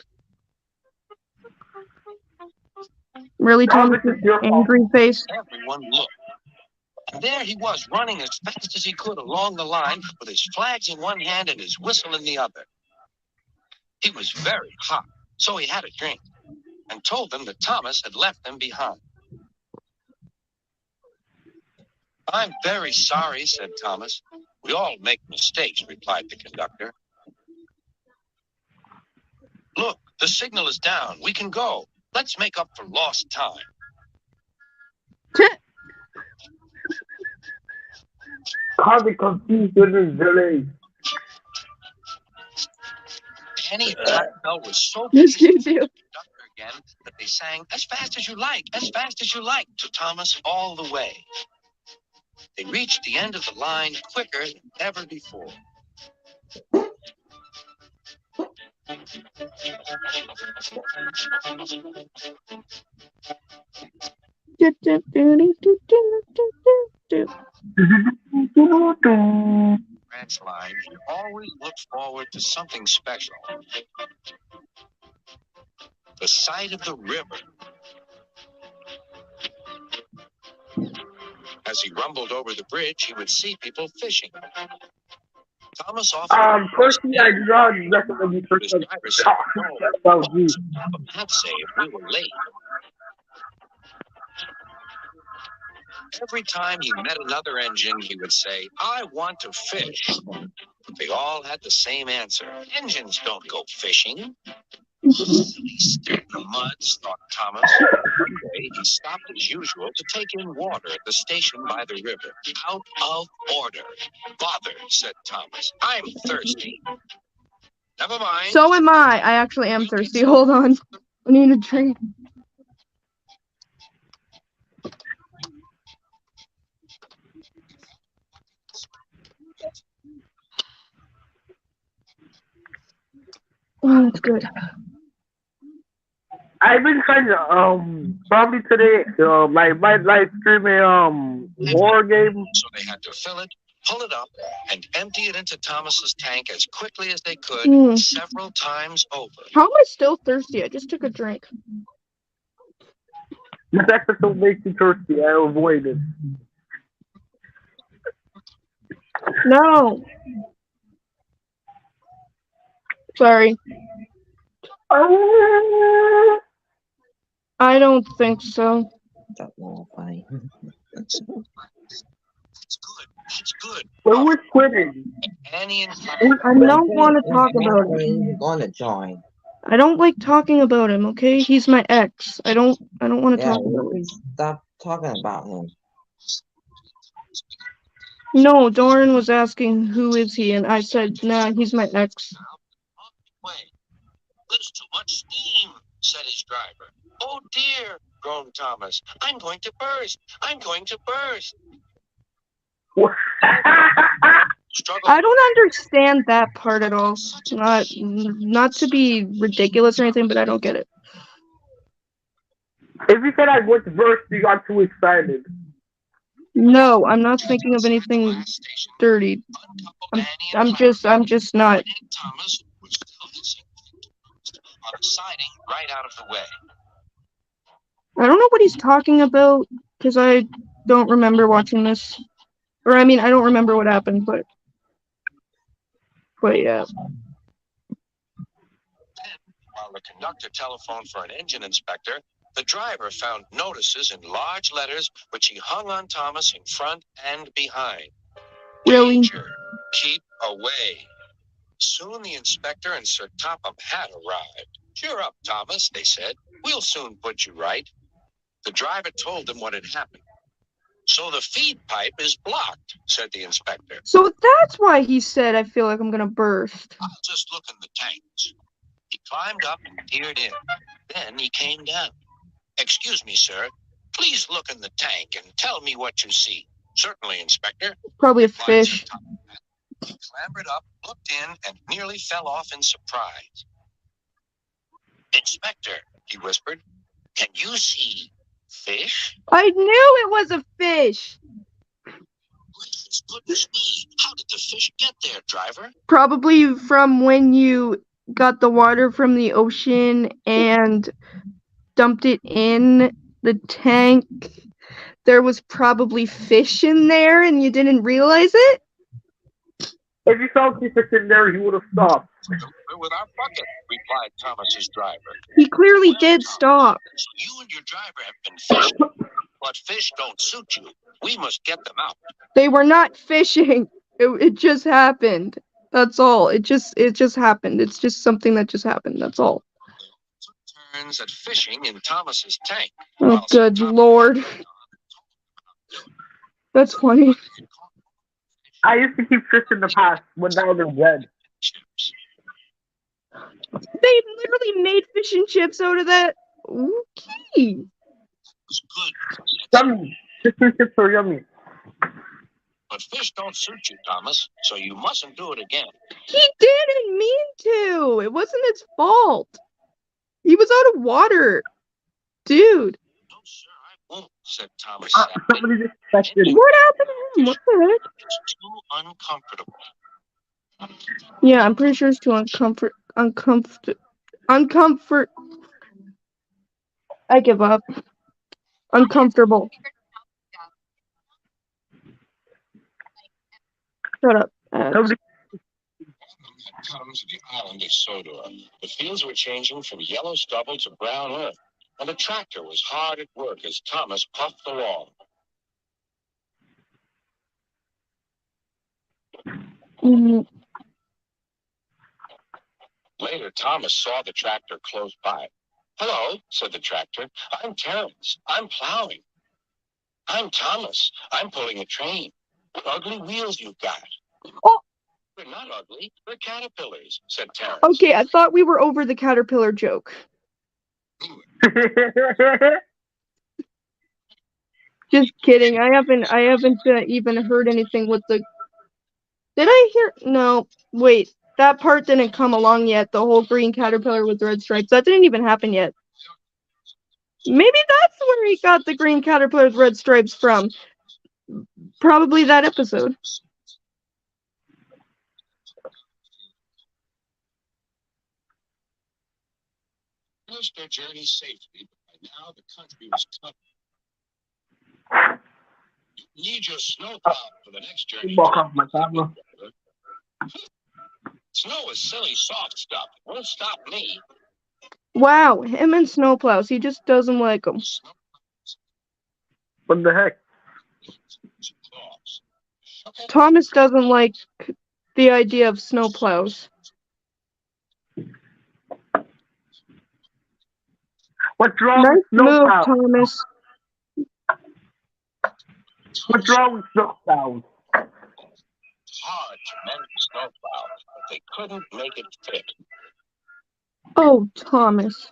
Really, Thomas? Thomas, it's your fault. Angry face. Everyone looked. And there he was, running as fast as he could along the line with his flags in one hand and his whistle in the other. He was very hot, so he had a drink and told them that Thomas had left them behind. I'm very sorry, said Thomas. We all make mistakes, replied the conductor. Look, the signal is down. We can go. Let's make up for lost time. causing confusion and delay. Annie and Clarabelle were so Yes, busy you with the do. conductor again that they sang as fast as you like to Thomas all the way. They reached the end of the line quicker than ever before. Branch line always looks forward to something special. The sight of the river. As he rumbled over the bridge, he would see people fishing. Thomas often Personally, I do not recommend you for his some driver said, talk about you. I'd say if we were late. Every time he met another engine, he would say, "I want to fish." They all had the same answer. Engines don't go fishing. Silly stick in the mud, thought Thomas. One day he stopped as usual to take in water at the station by the river. Out of order. Bother, said Thomas. I'm thirsty. Never mind. So am I. I actually am thirsty. Hold on. I need a drink. Oh, that's good. I've been trying to probably today might live stream a war game. So they had to fill it, pull it up, and empty it into Thomas's tank as quickly as they could, several times over. How am I still thirsty? I just took a drink. This episode makes you thirsty. I avoid it. No. Sorry. I don't think so. That's not funny. That's good. That's good. But we're quitting. Annie and I don't want to talk about him. He's gonna join. I don't like talking about him, okay? He's my ex. I don't want to Yeah, talk about him. stop talking about him. No, Doran was asking who is he, and I said, nah, he's my ex. way. There's too much steam, said his driver. Oh dear, groaned Thomas. I'm going to burst. I'm going to burst. Struggle. I don't understand that part at all. Not to be ridiculous or anything, but I don't get it. If you said I went to burst, you got too excited. No, I'm not thinking of anything dirty. I'm just not. Thomas was still hissing on the siding right out of the way. I don't know what he's talking about because I don't remember watching this. Or I mean, I don't remember what happened, but yeah. While the conductor telephoned for an engine inspector, the driver found notices in large letters which he hung on Thomas in front and behind. Really? Danger. Keep away. Soon the inspector and Sir Topham had arrived. Cheer up, Thomas, they said. We'll soon put you right. The driver told them what had happened. So the feed pipe is blocked, said the inspector. So that's why he said, I feel like I'm gonna burst. I'll just look in the tanks. He climbed up and peered in. Then he came down. Excuse me, sir. Please look in the tank and tell me what you see. Certainly, Inspector. Probably a fish. He clambered up, looked in, and nearly fell off in surprise. Inspector, he whispered, can you see fish? I knew it was a fish. Goodness me, how did the fish get there, driver? Probably from when you got the water from the ocean and dumped it in the tank. There was probably fish in there and you didn't realize it? If you saw fish in there, he would have stopped. With our bucket, replied Thomas's driver. He clearly did stop. So you and your driver have been fishing, but fish don't suit you. We must get them out. They were not fishing. It just happened. That's all. It just happened. It's just something that just happened. That's all. Turns at fishing in Thomas's tank. Oh, good Lord. That's funny. I used to keep fish in the past, but now they're dead. They literally made fish and chips out of that. Okay. Yummy. Fish and chips are yummy. But fish don't suit you, Thomas, so you mustn't do it again. He didn't mean to. It wasn't his fault. He was out of water. Dude. No, sir, I won't, said Thomas. Somebody just texted. What happened to him? What the heck? It's too uncomfortable. Yeah, I'm pretty sure it's too uncomfort. I give up. Uncomfortable. Shut up. Somebody Come to the island of Sodor. The fields were changing from yellow stubble to brown earth, and a tractor was hard at work as Thomas puffed along. Mm, Later, Thomas saw the tractor close by. "Hello," said the tractor. "I'm Terrence. I'm plowing." "I'm Thomas. I'm pulling a train. What ugly wheels you've got." Oh. "They're not ugly. They're caterpillars," said Terrence. Okay, I thought we were over the caterpillar joke. Just kidding. I haven't even heard anything with the. Did I hear? No. Wait. That part didn't come along yet. The whole green caterpillar with red stripes. That didn't even happen yet. Maybe that's where he got the green caterpillar with red stripes from. Probably that episode. Finished their journey safely, but by now the country was covered. "You need your snowplow for the next journey." Walk off my camera. "Snow is silly soft stuff. It won't stop me." Wow, him and snowplows. He just doesn't like them. What the heck? Thomas doesn't like the idea of snowplows. What's wrong Nice with move, snowplow? Thomas. What's wrong with snowplow? Hard to mend the snowplow, but they couldn't make it fit. Oh, Thomas.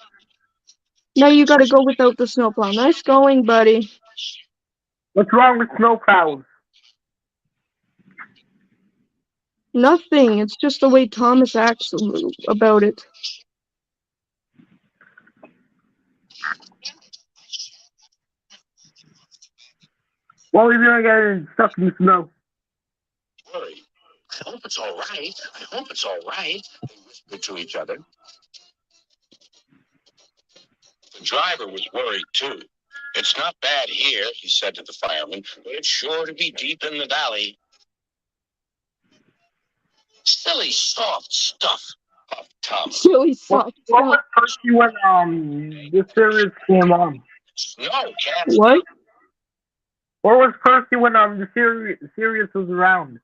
Now you gotta go without the snowplow. Nice going, buddy. What's wrong with snowplows? Nothing. It's just the way Thomas acts about it. Why are we gonna get stuck in the snow? Worry. "I hope it's all right. I hope it's all right," they whispered to each other. The driver was worried too. "It's not bad here," he said to the fireman, "but it's sure to be deep in the valley." "Silly soft stuff," puffed Thomas. Silly soft What was stuff. Percy when the series came on? "Snow can't." What? Where was Percy when the series was around?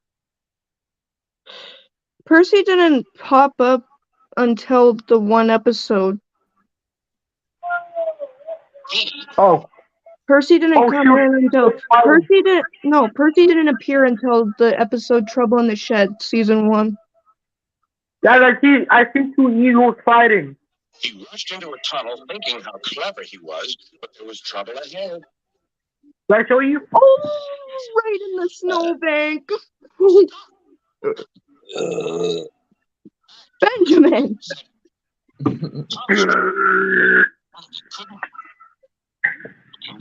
Percy didn't pop up until the one episode. Oh, Percy didn't Oh, come shoot. in until Percy didn't appear until the episode Trouble in the Shed, season 1. guys, I see two eagles fighting. He rushed into a tunnel thinking how clever he was, but there was trouble ahead. Can I show you? Oh, right in the snowbank. Benjamin.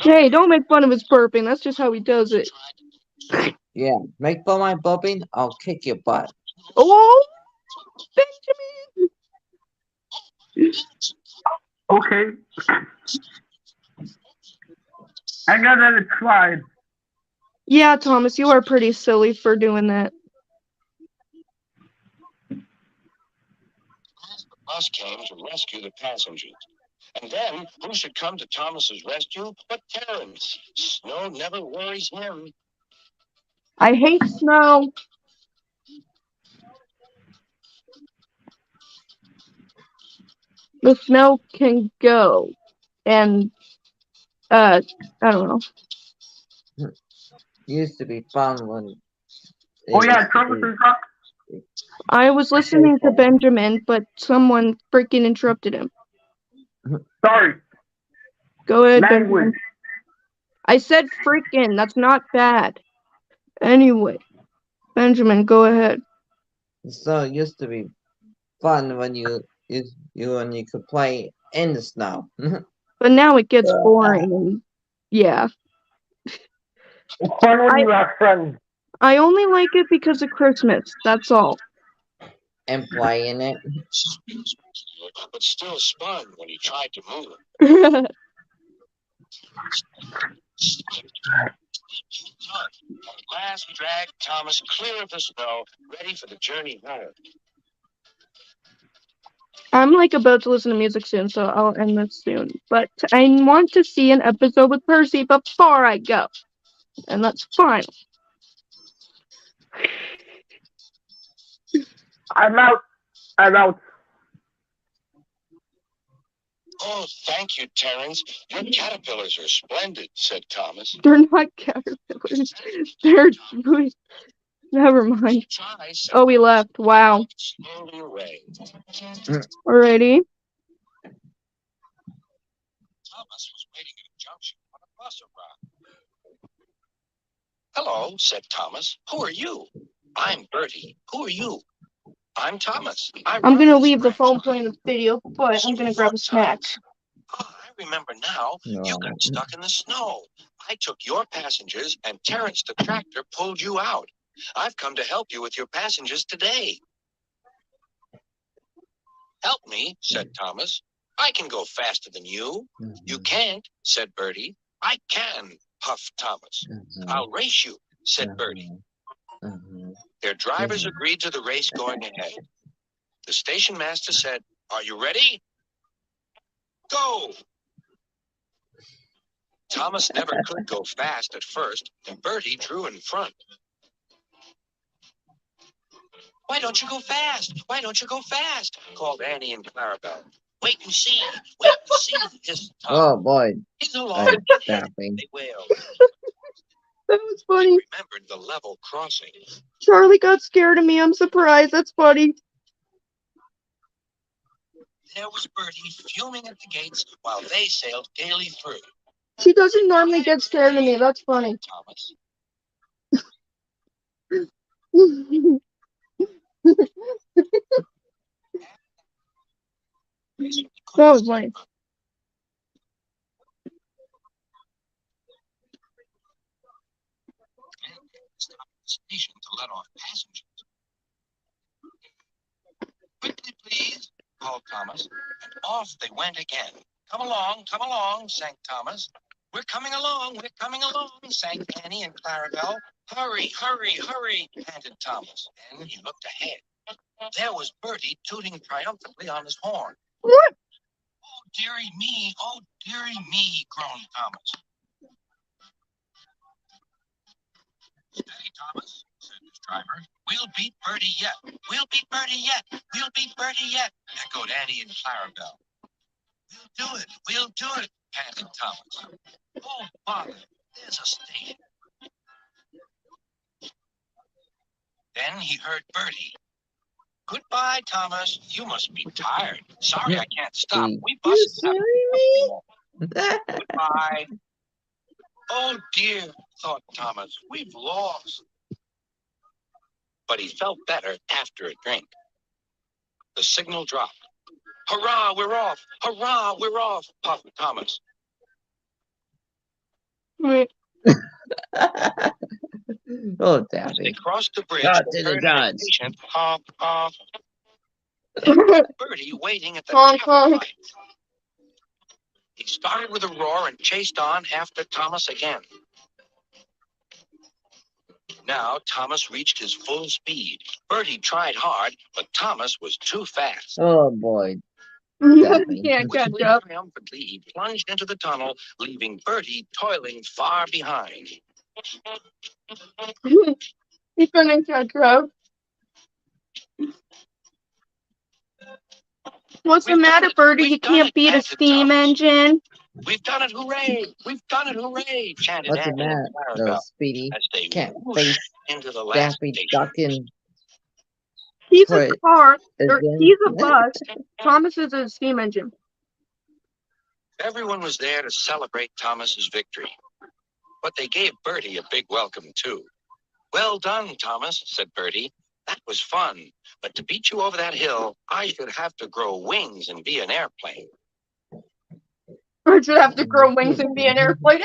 Hey, don't make fun of his burping. That's just how he does it. Yeah, make fun of my burping, I'll kick your butt. Oh, Benjamin. Okay. I got that it's fine. Yeah, Thomas, you are pretty silly for doing that. The bus came to rescue the passengers. And then, who should come to Thomas's rescue but Terrence? Snow never worries him. I hate snow. The snow can go. And, I don't know. Used to be fun when. Oh yeah, Thomas is up. I was listening to Benjamin, but someone freaking interrupted him. Sorry. Go ahead, Language. Benjamin. I said freaking. That's not bad. Anyway, Benjamin, go ahead. So it used to be fun when you could play in the snow. But now it gets boring. And yeah. It's fun when you have friends. I only like it because of Christmas. That's all. And play in it. But still spun when he tried to move. At last dragged Thomas clear of the snow, ready for the journey home. I'm like about to listen to music soon, so I'll end this soon. But I want to see an episode with Percy before I go. And that's fine. I'm out. I'm out. Oh, thank you, Terrence. Your caterpillars are splendid, said Thomas. They're not caterpillars. They're never mind. Try, said Oh, we left. Wow. slowly away. Alrighty. Thomas was waiting at a junction when a bus arrived. Hello, said Thomas. Who are you? I'm Bertie. Who are you? I'm Thomas. I'm gonna leave the phone playing the video, but I'm gonna grab a snack. Oh, I remember now. You got stuck in the snow. I took your passengers, and Terrence the tractor pulled you out. I've come to help you with your passengers today. Help me, said Thomas. I can go faster than you. You can't, said Bertie. I can, puffed Thomas. I'll race you, said Bertie. Their drivers agreed to the race going ahead. The station master said, "Are you ready? Go!" Thomas never could go fast at first, and Bertie drew in front. "Why don't you go fast? Why don't you go fast?" called Annie and Clarabelle. "Wait and see. Wait and see," hissed Thomas. Oh boy. "He's along." Tapping. They wailed. That was funny. Remembered the level crossing. Charlie got scared of me. I'm surprised. That's funny. There was Bertie fuming at the gates while they sailed gaily through. She doesn't normally get scared of me. That's funny. Thomas. That was funny. Station to let off passengers. "Quickly, please," called Thomas, and off they went again. Come along, sang Thomas. We're coming along, sang Annie and Clarabelle. Hurry, hurry, hurry, panted Thomas. Then he looked ahead. There was Bertie tooting triumphantly on his horn. What? "Oh, dearie me, groaned Thomas. "Steady, Thomas," said his driver. "We'll beat Bertie yet. We'll beat Bertie yet. We'll beat Bertie yet," echoed Annie and Clarabelle. We'll do it, panted Thomas. "Oh, Father, there's a station." Then he heard Bertie. "Goodbye, Thomas. You must be tired. Sorry I can't stop. We busted up. Goodbye." "Oh, dear," thought Thomas. "We've lost." But he felt better after a drink. The signal dropped. "Hurrah, we're off! Hurrah, we're off!" puffed Thomas. Wait. Oh, As they Daffy. crossed the bridge, God they to the heard gods. a patient honk, honk. Bertie waiting at the Honk, traffic honk. light. He started with a roar and chased on after Thomas again. Now Thomas reached his full speed. Bertie tried hard, but Thomas was too fast. Oh boy. Can't catch Whistling up. triumphantly, he plunged into the tunnel, leaving Bertie toiling far behind. He couldn't catch up. What's the matter, Bertie? You can't beat a steam engine. "We've done it, hooray! We've done it, hooray!" chanted What's the Annie and matter, little Clarabelle Speedy? as they Can't whooshed face into the last Daffy station. ducking. He's a Put car. Or again. he's a bus. Thomas is a steam engine. Everyone was there to celebrate Thomas's victory. But they gave Bertie a big welcome, too. "Well done, Thomas," said Bertie. "That was fun. But to beat you over that hill, I should have to grow wings and be an airplane." Or should have to grow wings and be an airplane.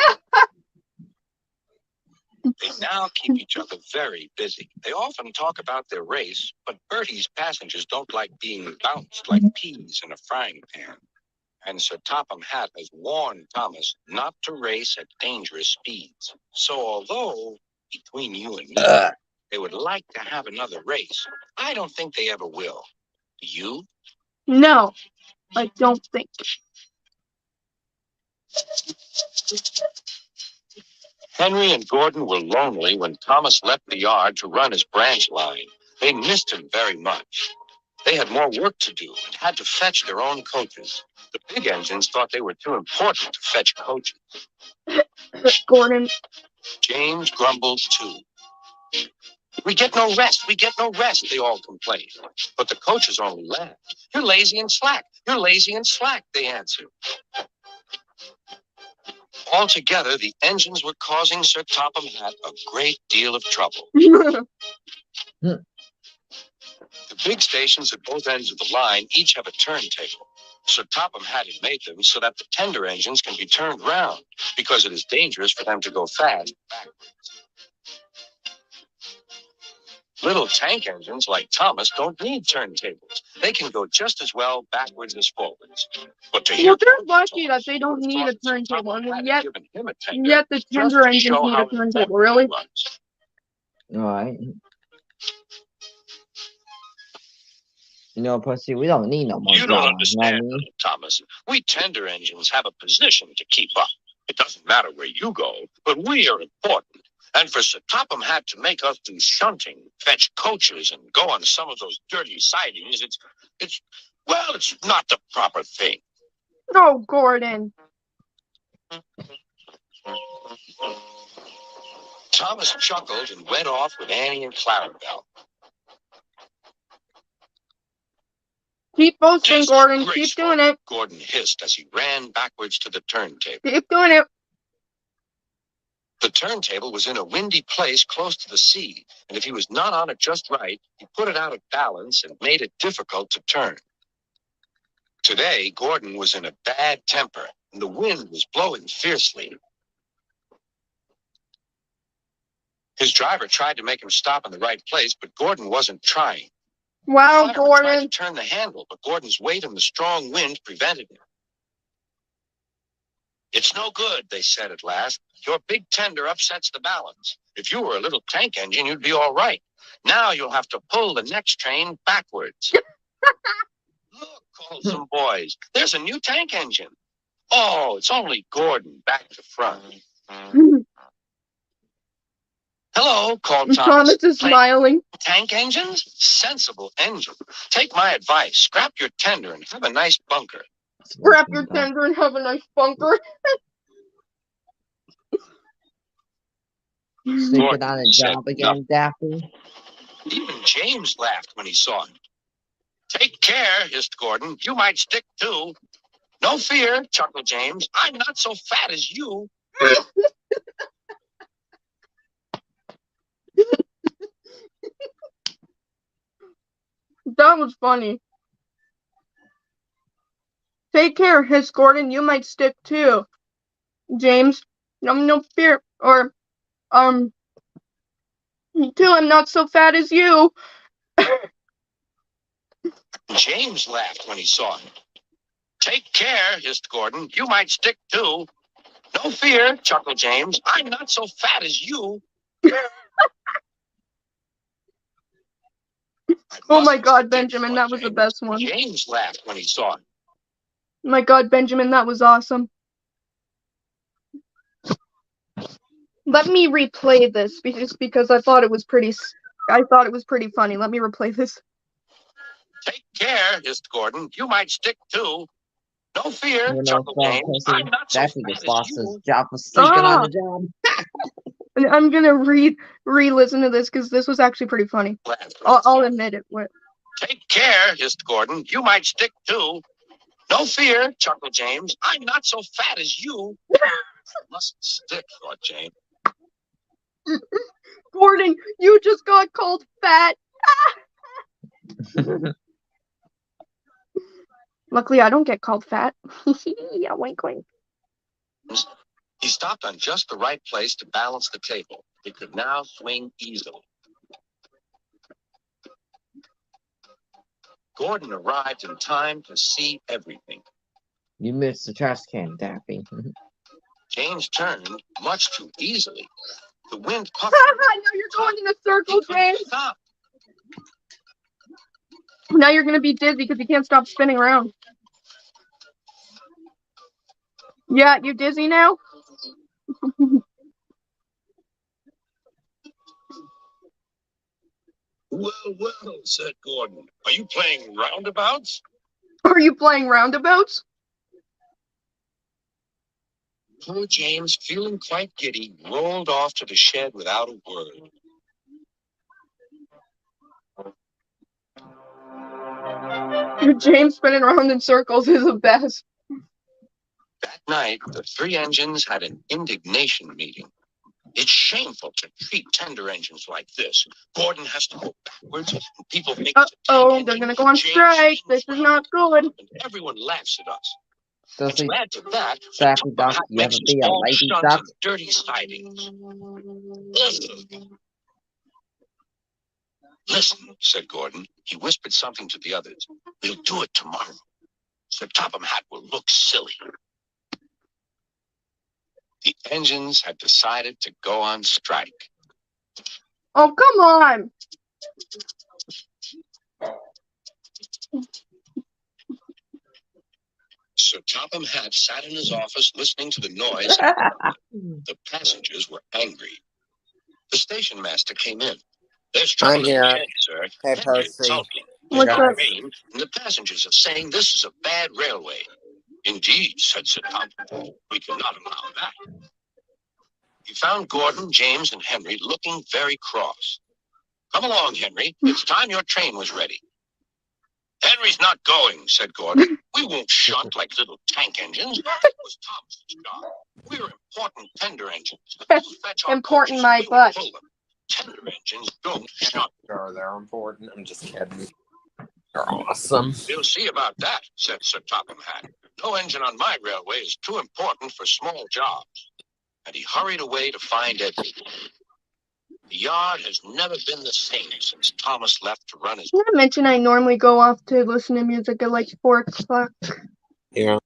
They now keep each other very busy. They often talk about their race, but Bertie's passengers don't like being bounced like peas in a frying pan. And Sir Topham Hatt has warned Thomas not to race at dangerous speeds. So although, between you and me, they would like to have another race, I don't think they ever will. Do you? No, I don't think. Henry and Gordon were lonely when Thomas left the yard to run his branch line. They missed him very much. They had more work to do and had to fetch their own coaches. The big engines thought they were too important to fetch coaches. Gordon. James grumbled too. We get no rest, they all complained. But the coaches only laughed. You're lazy and slack, they answered. Altogether, the engines were causing Sir Topham Hatt a great deal of trouble. The big stations at both ends of the line each have a turntable. Sir Topham Hatt had made them so that the tender engines can be turned round, because it is dangerous for them to go fast backwards. Little tank engines like Thomas don't need turntables. They can go just as well backwards as forwards. But to hear Well, they're lucky that they don't need a turntable, and yet the tender engines need a turntable, really? Right. You know, Pussy, we don't need no more You don't drama. understand, You know what I mean? little Thomas. We tender engines have a position to keep up. It doesn't matter where you go, but we are important. And for Sir Topham Hatt to make us do shunting, fetch coaches, and go on some of those dirty sidings, it's not the proper thing. No, Gordon. Thomas chuckled and went off with Annie and Clarabelle. Keep boasting, Gordon. Keep doing it. Gordon hissed as he ran backwards to the turntable. Keep doing it. The turntable was in a windy place close to the sea, and if he was not on it just right, he put it out of balance and made it difficult to turn. Today, Gordon was in a bad temper, and the wind was blowing fiercely. His driver tried to make him stop in the right place, but Gordon wasn't trying. Wow, Fireman tried to Gordon. turn the handle, but Gordon's weight and the strong wind prevented him. It's no good, they said at last. Your big tender upsets the balance. If you were a little tank engine, you'd be all right. Now you'll have to pull the next train backwards. Look, called some boys. There's a new tank engine. Oh, it's only Gordon back to front. Hello, called Thomas. Thomas is smiling. Tank engines? Sensible engine. Take my advice. Scrap your tender and have a nice bunker. Scrap your tender and have a nice bunker. Sleeping on a job again, Daffy? Even James laughed when he saw him. Take care, hissed Gordon. You might stick too. No fear, chuckled James. I'm not so fat as you. That was funny. Take care, hissed Gordon. You might stick too. James, no fear. Or, too, I'm not so fat as you. James laughed when he saw him. Take care, hissed Gordon. You might stick too. No fear, chuckled James. I'm not so fat as you. Oh my God, Benjamin, that was the best one. James laughed when he saw him. My God, Benjamin, that was awesome. Let me replay this because I thought it was pretty funny. Let me replay this. Take care, hissed Gordon. You might stick too. No fear, You know, chuckled James. I'm not so Daffy fat just as lost you. his job for sleeping on the job. And I'm gonna re-listen to this because this was actually pretty funny. I'll admit it. Take care, hissed Gordon. You might stick too. No fear, chuckled James. I'm not so fat as you. Mustn't stick, thought James. Gordon, you just got called fat. Luckily, I don't get called fat. Yeah, wink, wink. He stopped on just the right place to balance the table. It could now swing easily. Gordon arrived in time to see everything. You missed the trash can, Daffy. James turned much too easily. The wind puffed. Now you're going in a circle, James. Stop. Now you're gonna be dizzy because you can't stop spinning around. Yeah, you dizzy now? Well, well, said Gordon. Are you playing roundabouts? Are you playing roundabouts? Poor James, feeling quite giddy, rolled off to the shed without a word. James spinning around in circles is the best. That night, the three engines had an indignation meeting. It's shameful to treat tender engines like this. Gordon has to go backwards, and people think it's a tank Uh-oh, engine. they're gonna go on James strike. spins This is round, not good. and everyone laughs at us. So, And to add to that, the Daffy top Duck, hat you ever makes us be a all lady shunt duck? in dirty sidings. Ugh. Listen, said Gordon. He whispered something to the others. We'll do it tomorrow. Sir Topham Hatt will look silly. The engines had decided to go on strike. Oh, come on. Sir Topham Hatt sat in his office listening to the noise. The passengers were angry. The station master came in. There's trouble I'm in the here. shed, sir. Hey, Henry Percy. is sulky. What's There's up? no rain, and the passengers are saying this is a bad railway. Indeed, said Sir Topham. We cannot allow that. He found Gordon, James, and Henry looking very cross. Come along, Henry. It's time your train was ready. Henry's not going, said Gordon. We won't shunt like little tank engines. It was Thomas's job. We're important tender engines. We'll fetch our Important coaches my and we will butt. pull them. Tender engines don't shunt. Sure, they're important. I'm just kidding. They're awesome. We'll see about that, said Sir Topham Hatt. No engine on my railway is too important for small jobs. And he hurried away to find Edward. The yard has never been the same since Thomas left to run his... Did I mention I normally go off to listen to music at like 4 o'clock? Yeah.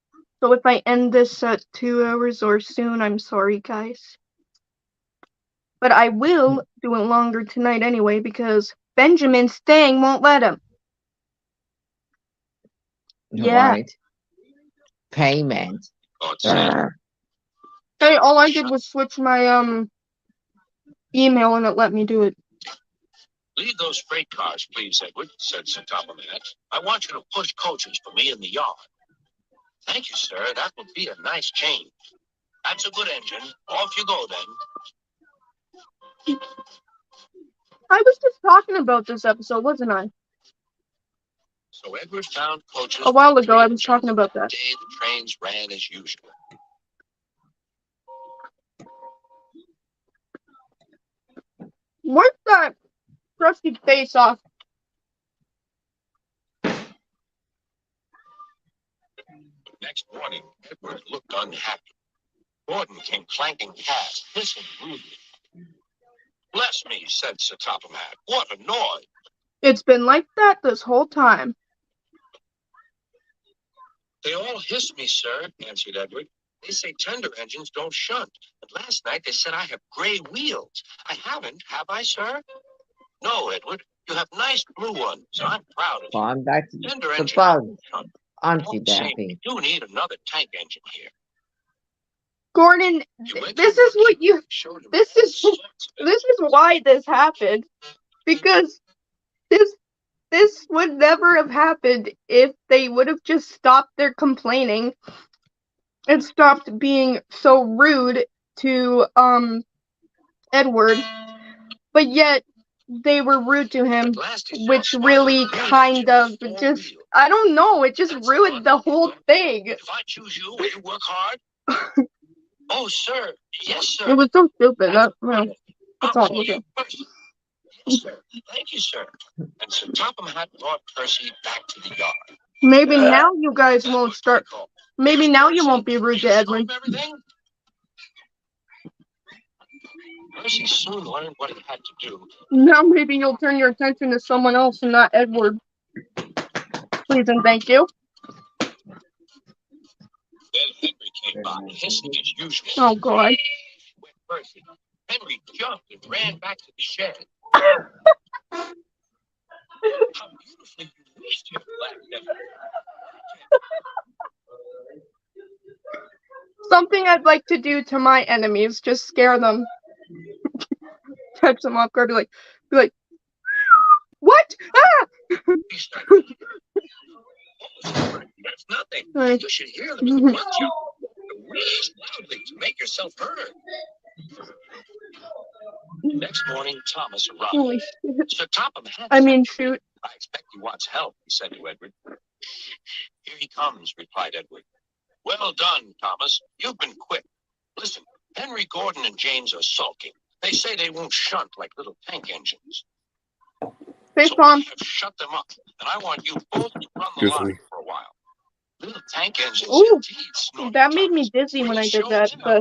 So if I end this at 2 hours or soon, I'm sorry, guys. But I will do it longer tonight anyway because Benjamin's thing won't let him. Yeah. Right. Payment. Oh, it's sad. Hey, all I did was switch my email and it let me do it. Leave those freight cars, please, Edward, said Sir Topham Hatt. I want you to push coaches for me in the yard. Thank you, sir. That would be a nice change. That's a good engine. Off you go, then. I was just talking about this episode, wasn't I? So Edward found coaches. A while ago, I was talking about that. Today, the trains ran as usual. Wipe that crusty face off. Next morning, Edward looked unhappy. Gordon came clanking past, hissing rudely. Bless me, said Sir Topham Hatt. What a noise! It's been like that this whole time. They all hiss me, sir, answered Edward. They say tender engines don't shunt. And last night they said I have gray wheels. I haven't, have I, sir? No, Edward. You have nice blue ones. I'm proud of So you. I'm back to Tender the engines bug. don't shunt. Aren't All you, the same, Daffy? you need another tank engine here. Gordon, You went this to is what you. showed him This all is sorts of this is why this happened. Because this would never have happened if they would have just stopped their complaining and stopped being so rude to Edward. But yet they were rude to him, At last he which saw really Sparkle kind of engine, just, four-wheel. I don't know, it just That's ruined the whole thing. If I choose you, will you work hard? Oh, sir. Yes, sir. It was so stupid. That's Well, good. that's I'll all call it was. you Percy. Yes, sir. Thank you, sir. And Sir Topham Hatt brought Percy back to the yard. Maybe now you guys That won't was start. pretty cool. Maybe now you won't be rude to Edward. Everything? Percy soon learned what he had to do. Now maybe you'll turn your attention to someone else and not Edward. Please and thank you. Then Henry came by, hissing as usual. Oh God. Went Percy. Henry jumped and ran back to the shed. How beautifully you wished him, laughed Edward. Something I'd like to do to my enemies, just scare them. Catch them off guard, be like, what He started. That's nothing. Right. You should hear them in the workshop. Wheeze loudly to make yourself heard. Next morning, Thomas arrived. Holy shit. Sir Topham had I mean, sent for me. shoot. I expect he wants help, he said to Edward. Here he comes, replied Edward. Well done, Thomas. You've been quick. Listen, Henry Gordon and James are sulking. They say they won't shunt like little tank engines. Hey, So Tom. I have shut them up, and I want you both to run the Excuse line me. for a while. Little tank engines Ooh, indeed, snorted that made me Thomas. dizzy when I We'll did show that, them. but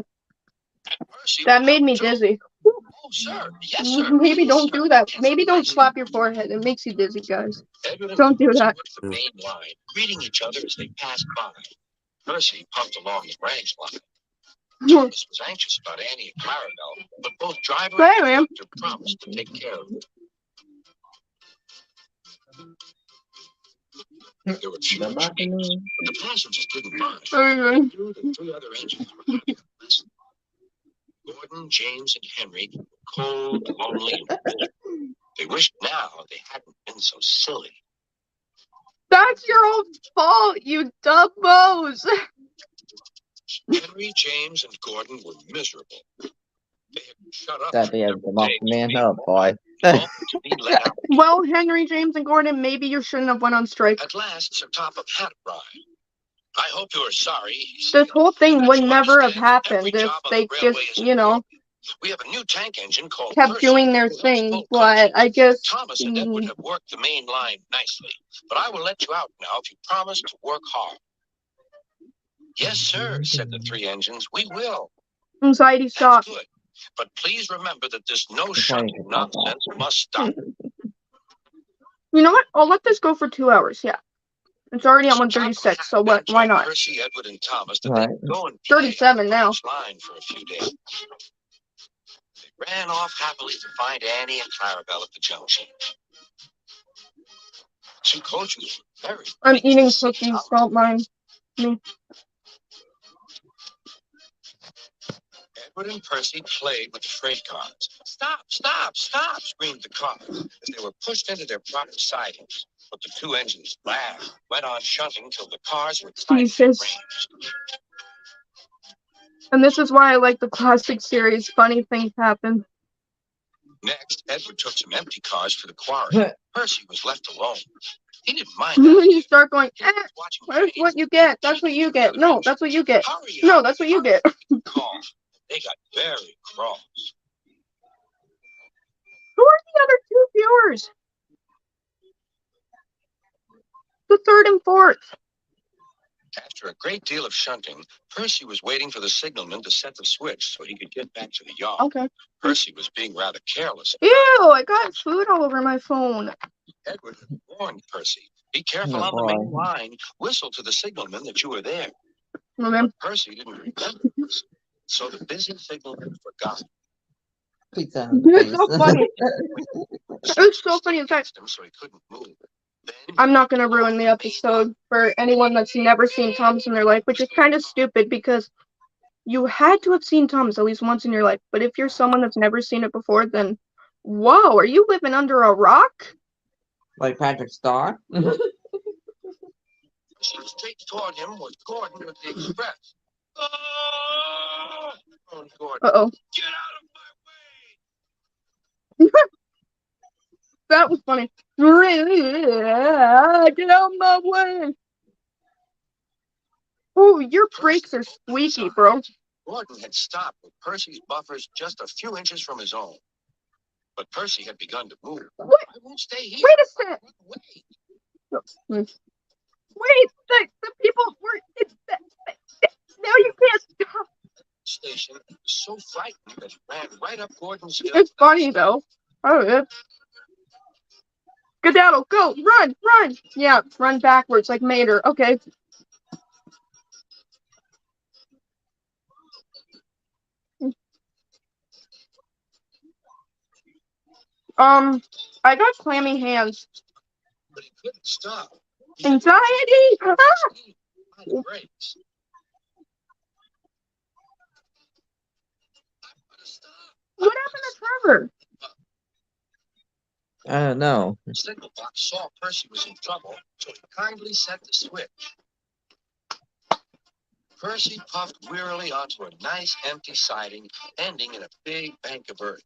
And Percy that will made come me too. dizzy. Oh, sir. Yes, sir. Maybe don't Sir, do that. yes, Maybe don't yes. slap your forehead. It makes you dizzy, guys. Edward and Don't do Percy that. went to the main line, greeting each other as they passed by. Percy puffed along the branch line. Thomas was anxious about Annie and Clarabelle, but both driver Hey, and man. conductor promised to take care of them. There were few changes, but the passengers didn't mind. Okay. Two and three other engines were having a lesson. Gordon, James, and Henry were cold, lonely, and miserable. They wished now they hadn't been so silly. That's your own fault, you dumbos. Henry, James, and Gordon were miserable. They had been shut up That for be a several mock days, man being up, boy. longed to be let out. Well, Henry, James, and Gordon, maybe you shouldn't have went on strike. At last, Sir Topham had arrived. I hope you are sorry, he said. This whole thing That would you never have understand that every happened if job on they the railway just, is you know, important. We have a new tank engine called kept Percy. doing their It runs thing. full But country. I guess Thomas and Edward have worked the main line nicely, but I will let you out now if you promise to work hard. Yes, sir, said the three engines. We will. anxiety That's stop. good. But please remember that this no It's shunting like- nonsense must stop. You know what? I'll let this go for 2 hours. Yeah. It's already at Sir Topham 136, so had what? Why begged not? Percy, Edward, and Thomas that Right. they could go and play 37 now. on each line for a few days. They ran off happily to find Annie and Clarabelle at the junction. Two coaches were very I'm pleased eating to see cookies. Thomas. Don't mind me. Edward and Percy played with the freight cars. Stop, stop, stop, screamed the cars as they were pushed into their proper sidings. But the two engines laughed, went on shunting till the cars were tight at Jesus. range. And this is why I like the classic series. Funny things happen. Next, Edward took some empty cars to the quarry. Percy was left alone. He didn't mind that. You start going, He was watching that's trains. what you get. That's what you get. No, that's what you get. Hurry No, up, that's what you hurry get. up, call. They got very cross. Who are the other two viewers? The third and fourth. After a great deal of shunting, Percy was waiting for the signalman to set the switch so he could get back to the yard. Okay. Percy was being rather careless. Ew, I got food all over my phone. Edward had warned Percy, be careful Oh, on the main boy. line. Whistle to the signalman that you were there. Remember? But Percy didn't remember this, so the busy signalman forgot. Pizza on the It's so face. funny. It's so funny. In fact, Him so he couldn't move. Then I'm not going to ruin the episode for anyone that's never seen Thomas in their life, which is kind of stupid because you had to have seen Thomas at least once in your life. But if you're someone that's never seen it before, then whoa, are you living under a rock? Like Patrick Star. Percy straight toward him was Gordon with the express. Oh! groaned Gordon. Uh-oh. Get out of my way! That was funny. Get out of my way. Oh, your brakes are squeaky, bro. Gordon had stopped with Percy's buffers just a few inches from his own. But Percy had begun to move. What? I won't stay here. Wait a sec. Wait. Wait, the people were. Now you can't stop. Station was so frightened that he ran right up Gordon's hill. It's funny though. Oh, yeah. Skedaddle, go, run, run. Yeah, run backwards like Mater. Okay. I got clammy hands. But he couldn't stop. Anxiety. Ah! Brakes. What happened to Trevor? I don't know. Signal box saw Percy was in trouble, so he kindly sent the switch. Percy puffed wearily onto a nice empty siding, ending in a big bank of earth.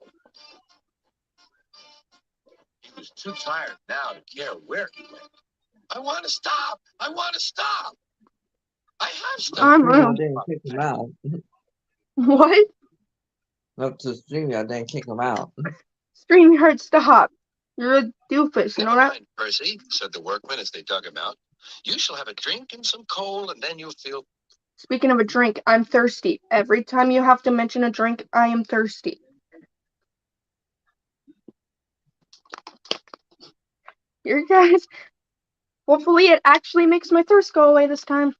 He was too tired now to care where he went. I want to stop! I want to stop! I have stopped. Streamer didn't kick him out. What? Up to Streamer didn't kick him out. StreamYard, stop. You're a doofus, you know Never that? mind, Percy, said the workman as they dug him out. You shall have a drink and some coal, and then you'll feel. Speaking of a drink, I'm thirsty. Every time you have to mention a drink, I am thirsty. Here, guys. Hopefully it actually makes my thirst go away this time.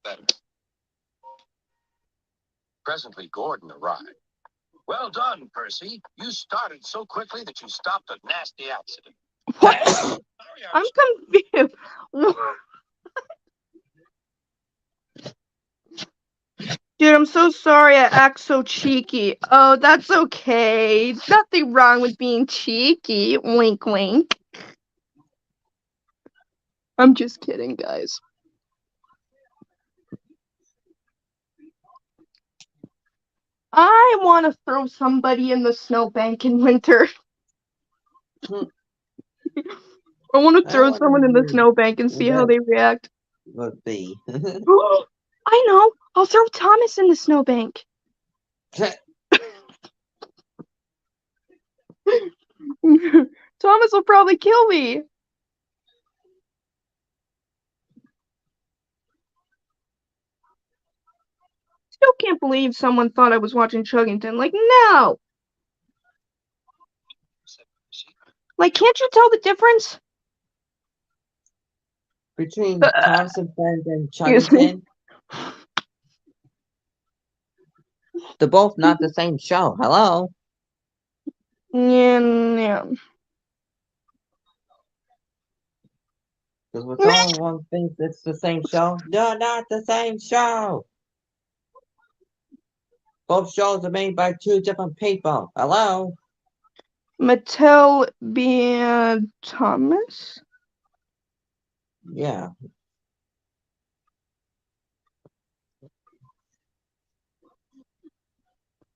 Better. Presently, Gordon arrived. Well done, Percy. You started so quickly that you stopped a nasty accident. What? Sorry, I'm confused. Dude, I'm so sorry I act so cheeky. Oh, that's okay. Nothing wrong with being cheeky. Wink, wink. I'm just kidding, guys. I want to throw somebody in the snowbank in winter. I want to throw someone in the snowbank and see how they react. Let's see. I know. I'll throw Thomas in the snowbank. Thomas will probably kill me. Still can't believe someone thought I was watching Chuggington. Like, no. Like, can't you tell the difference? Between Thompson Friends and Excuse me. Chuggington, they're both not the same show. Hello? Yeah. Because when someone thinks it's the same show, they're not the same show. Both shows are made by two different people. Hello? Mattel being Thomas? Yeah.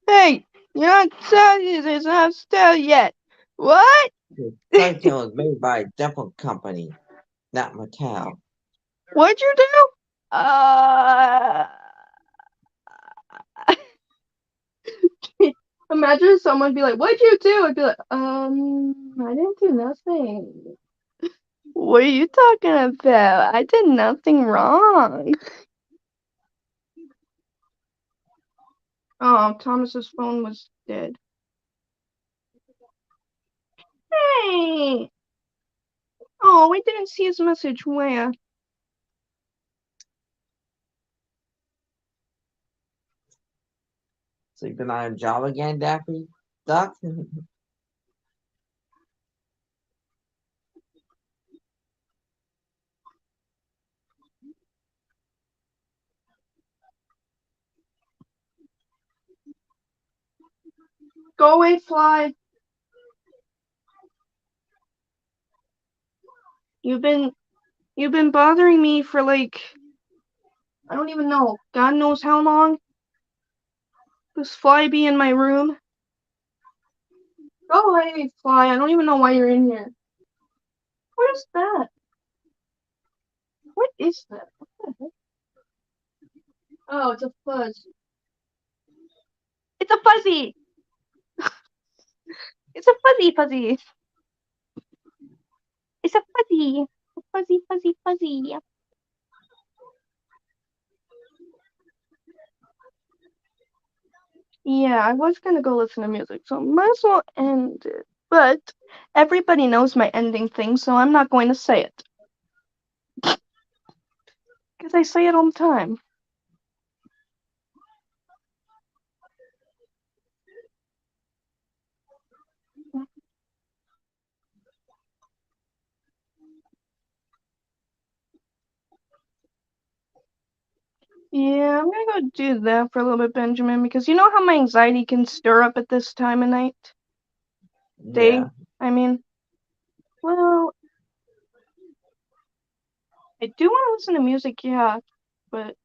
Hey, you're not telling this not still yet. What? Chuggington was made by a different company, not Mattel. What'd you do? Imagine someone be like, "What'd you do?" I'd be like, I didn't do nothing. What are you talking about? I did nothing wrong. Oh, Thomas's phone was dead. Hey! Oh, we didn't see his message. Where? Sleeping on a job again, Daffy Duck? Go away, fly. You've been bothering me for like, I don't even know. God knows how long. This fly be in my room. Go away, fly. I don't even know why you're in here. What is that? What is that? What the heck? Oh, it's a fuzz. It's a fuzzy. It's a fuzzy. It's a fuzzy. Fuzzy. Yeah, I was gonna go listen to music, so might as well end it. But everybody knows my ending thing, so I'm not going to say it. Because I say it all the time. Yeah, I'm gonna go do that for a little bit, Benjamin, because you know how my anxiety can stir up at this time of night? Day, Yeah. I mean. Well, I do want to listen to music, yeah, but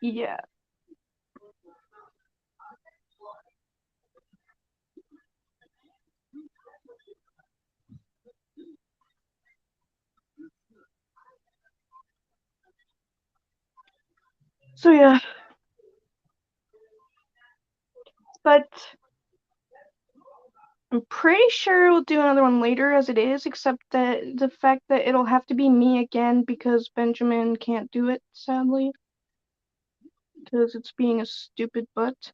yeah. So yeah. But I'm pretty sure we'll do another one later as it is, except that the fact that it'll have to be me again because Benjamin can't do it, sadly. Because it's being a stupid butt.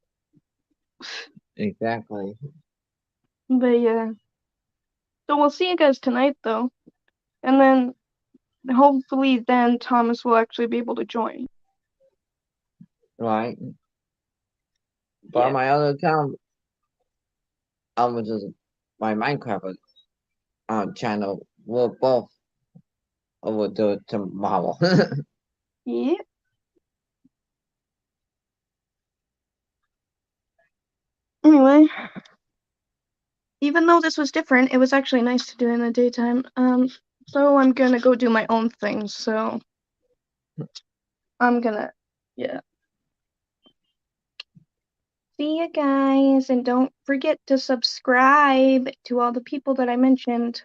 Exactly. But yeah. So we'll see you guys tonight though. And then hopefully then Thomas will actually be able to join. Right. But Yeah. on my other account, I was just my Minecraft channel. We'll both will do it tomorrow. Yeah. Anyway. Even though this was different, it was actually nice to do it in the daytime. So I'm gonna go do my own things, so I'm gonna, yeah. See you guys, and don't forget to subscribe to all the people that I mentioned.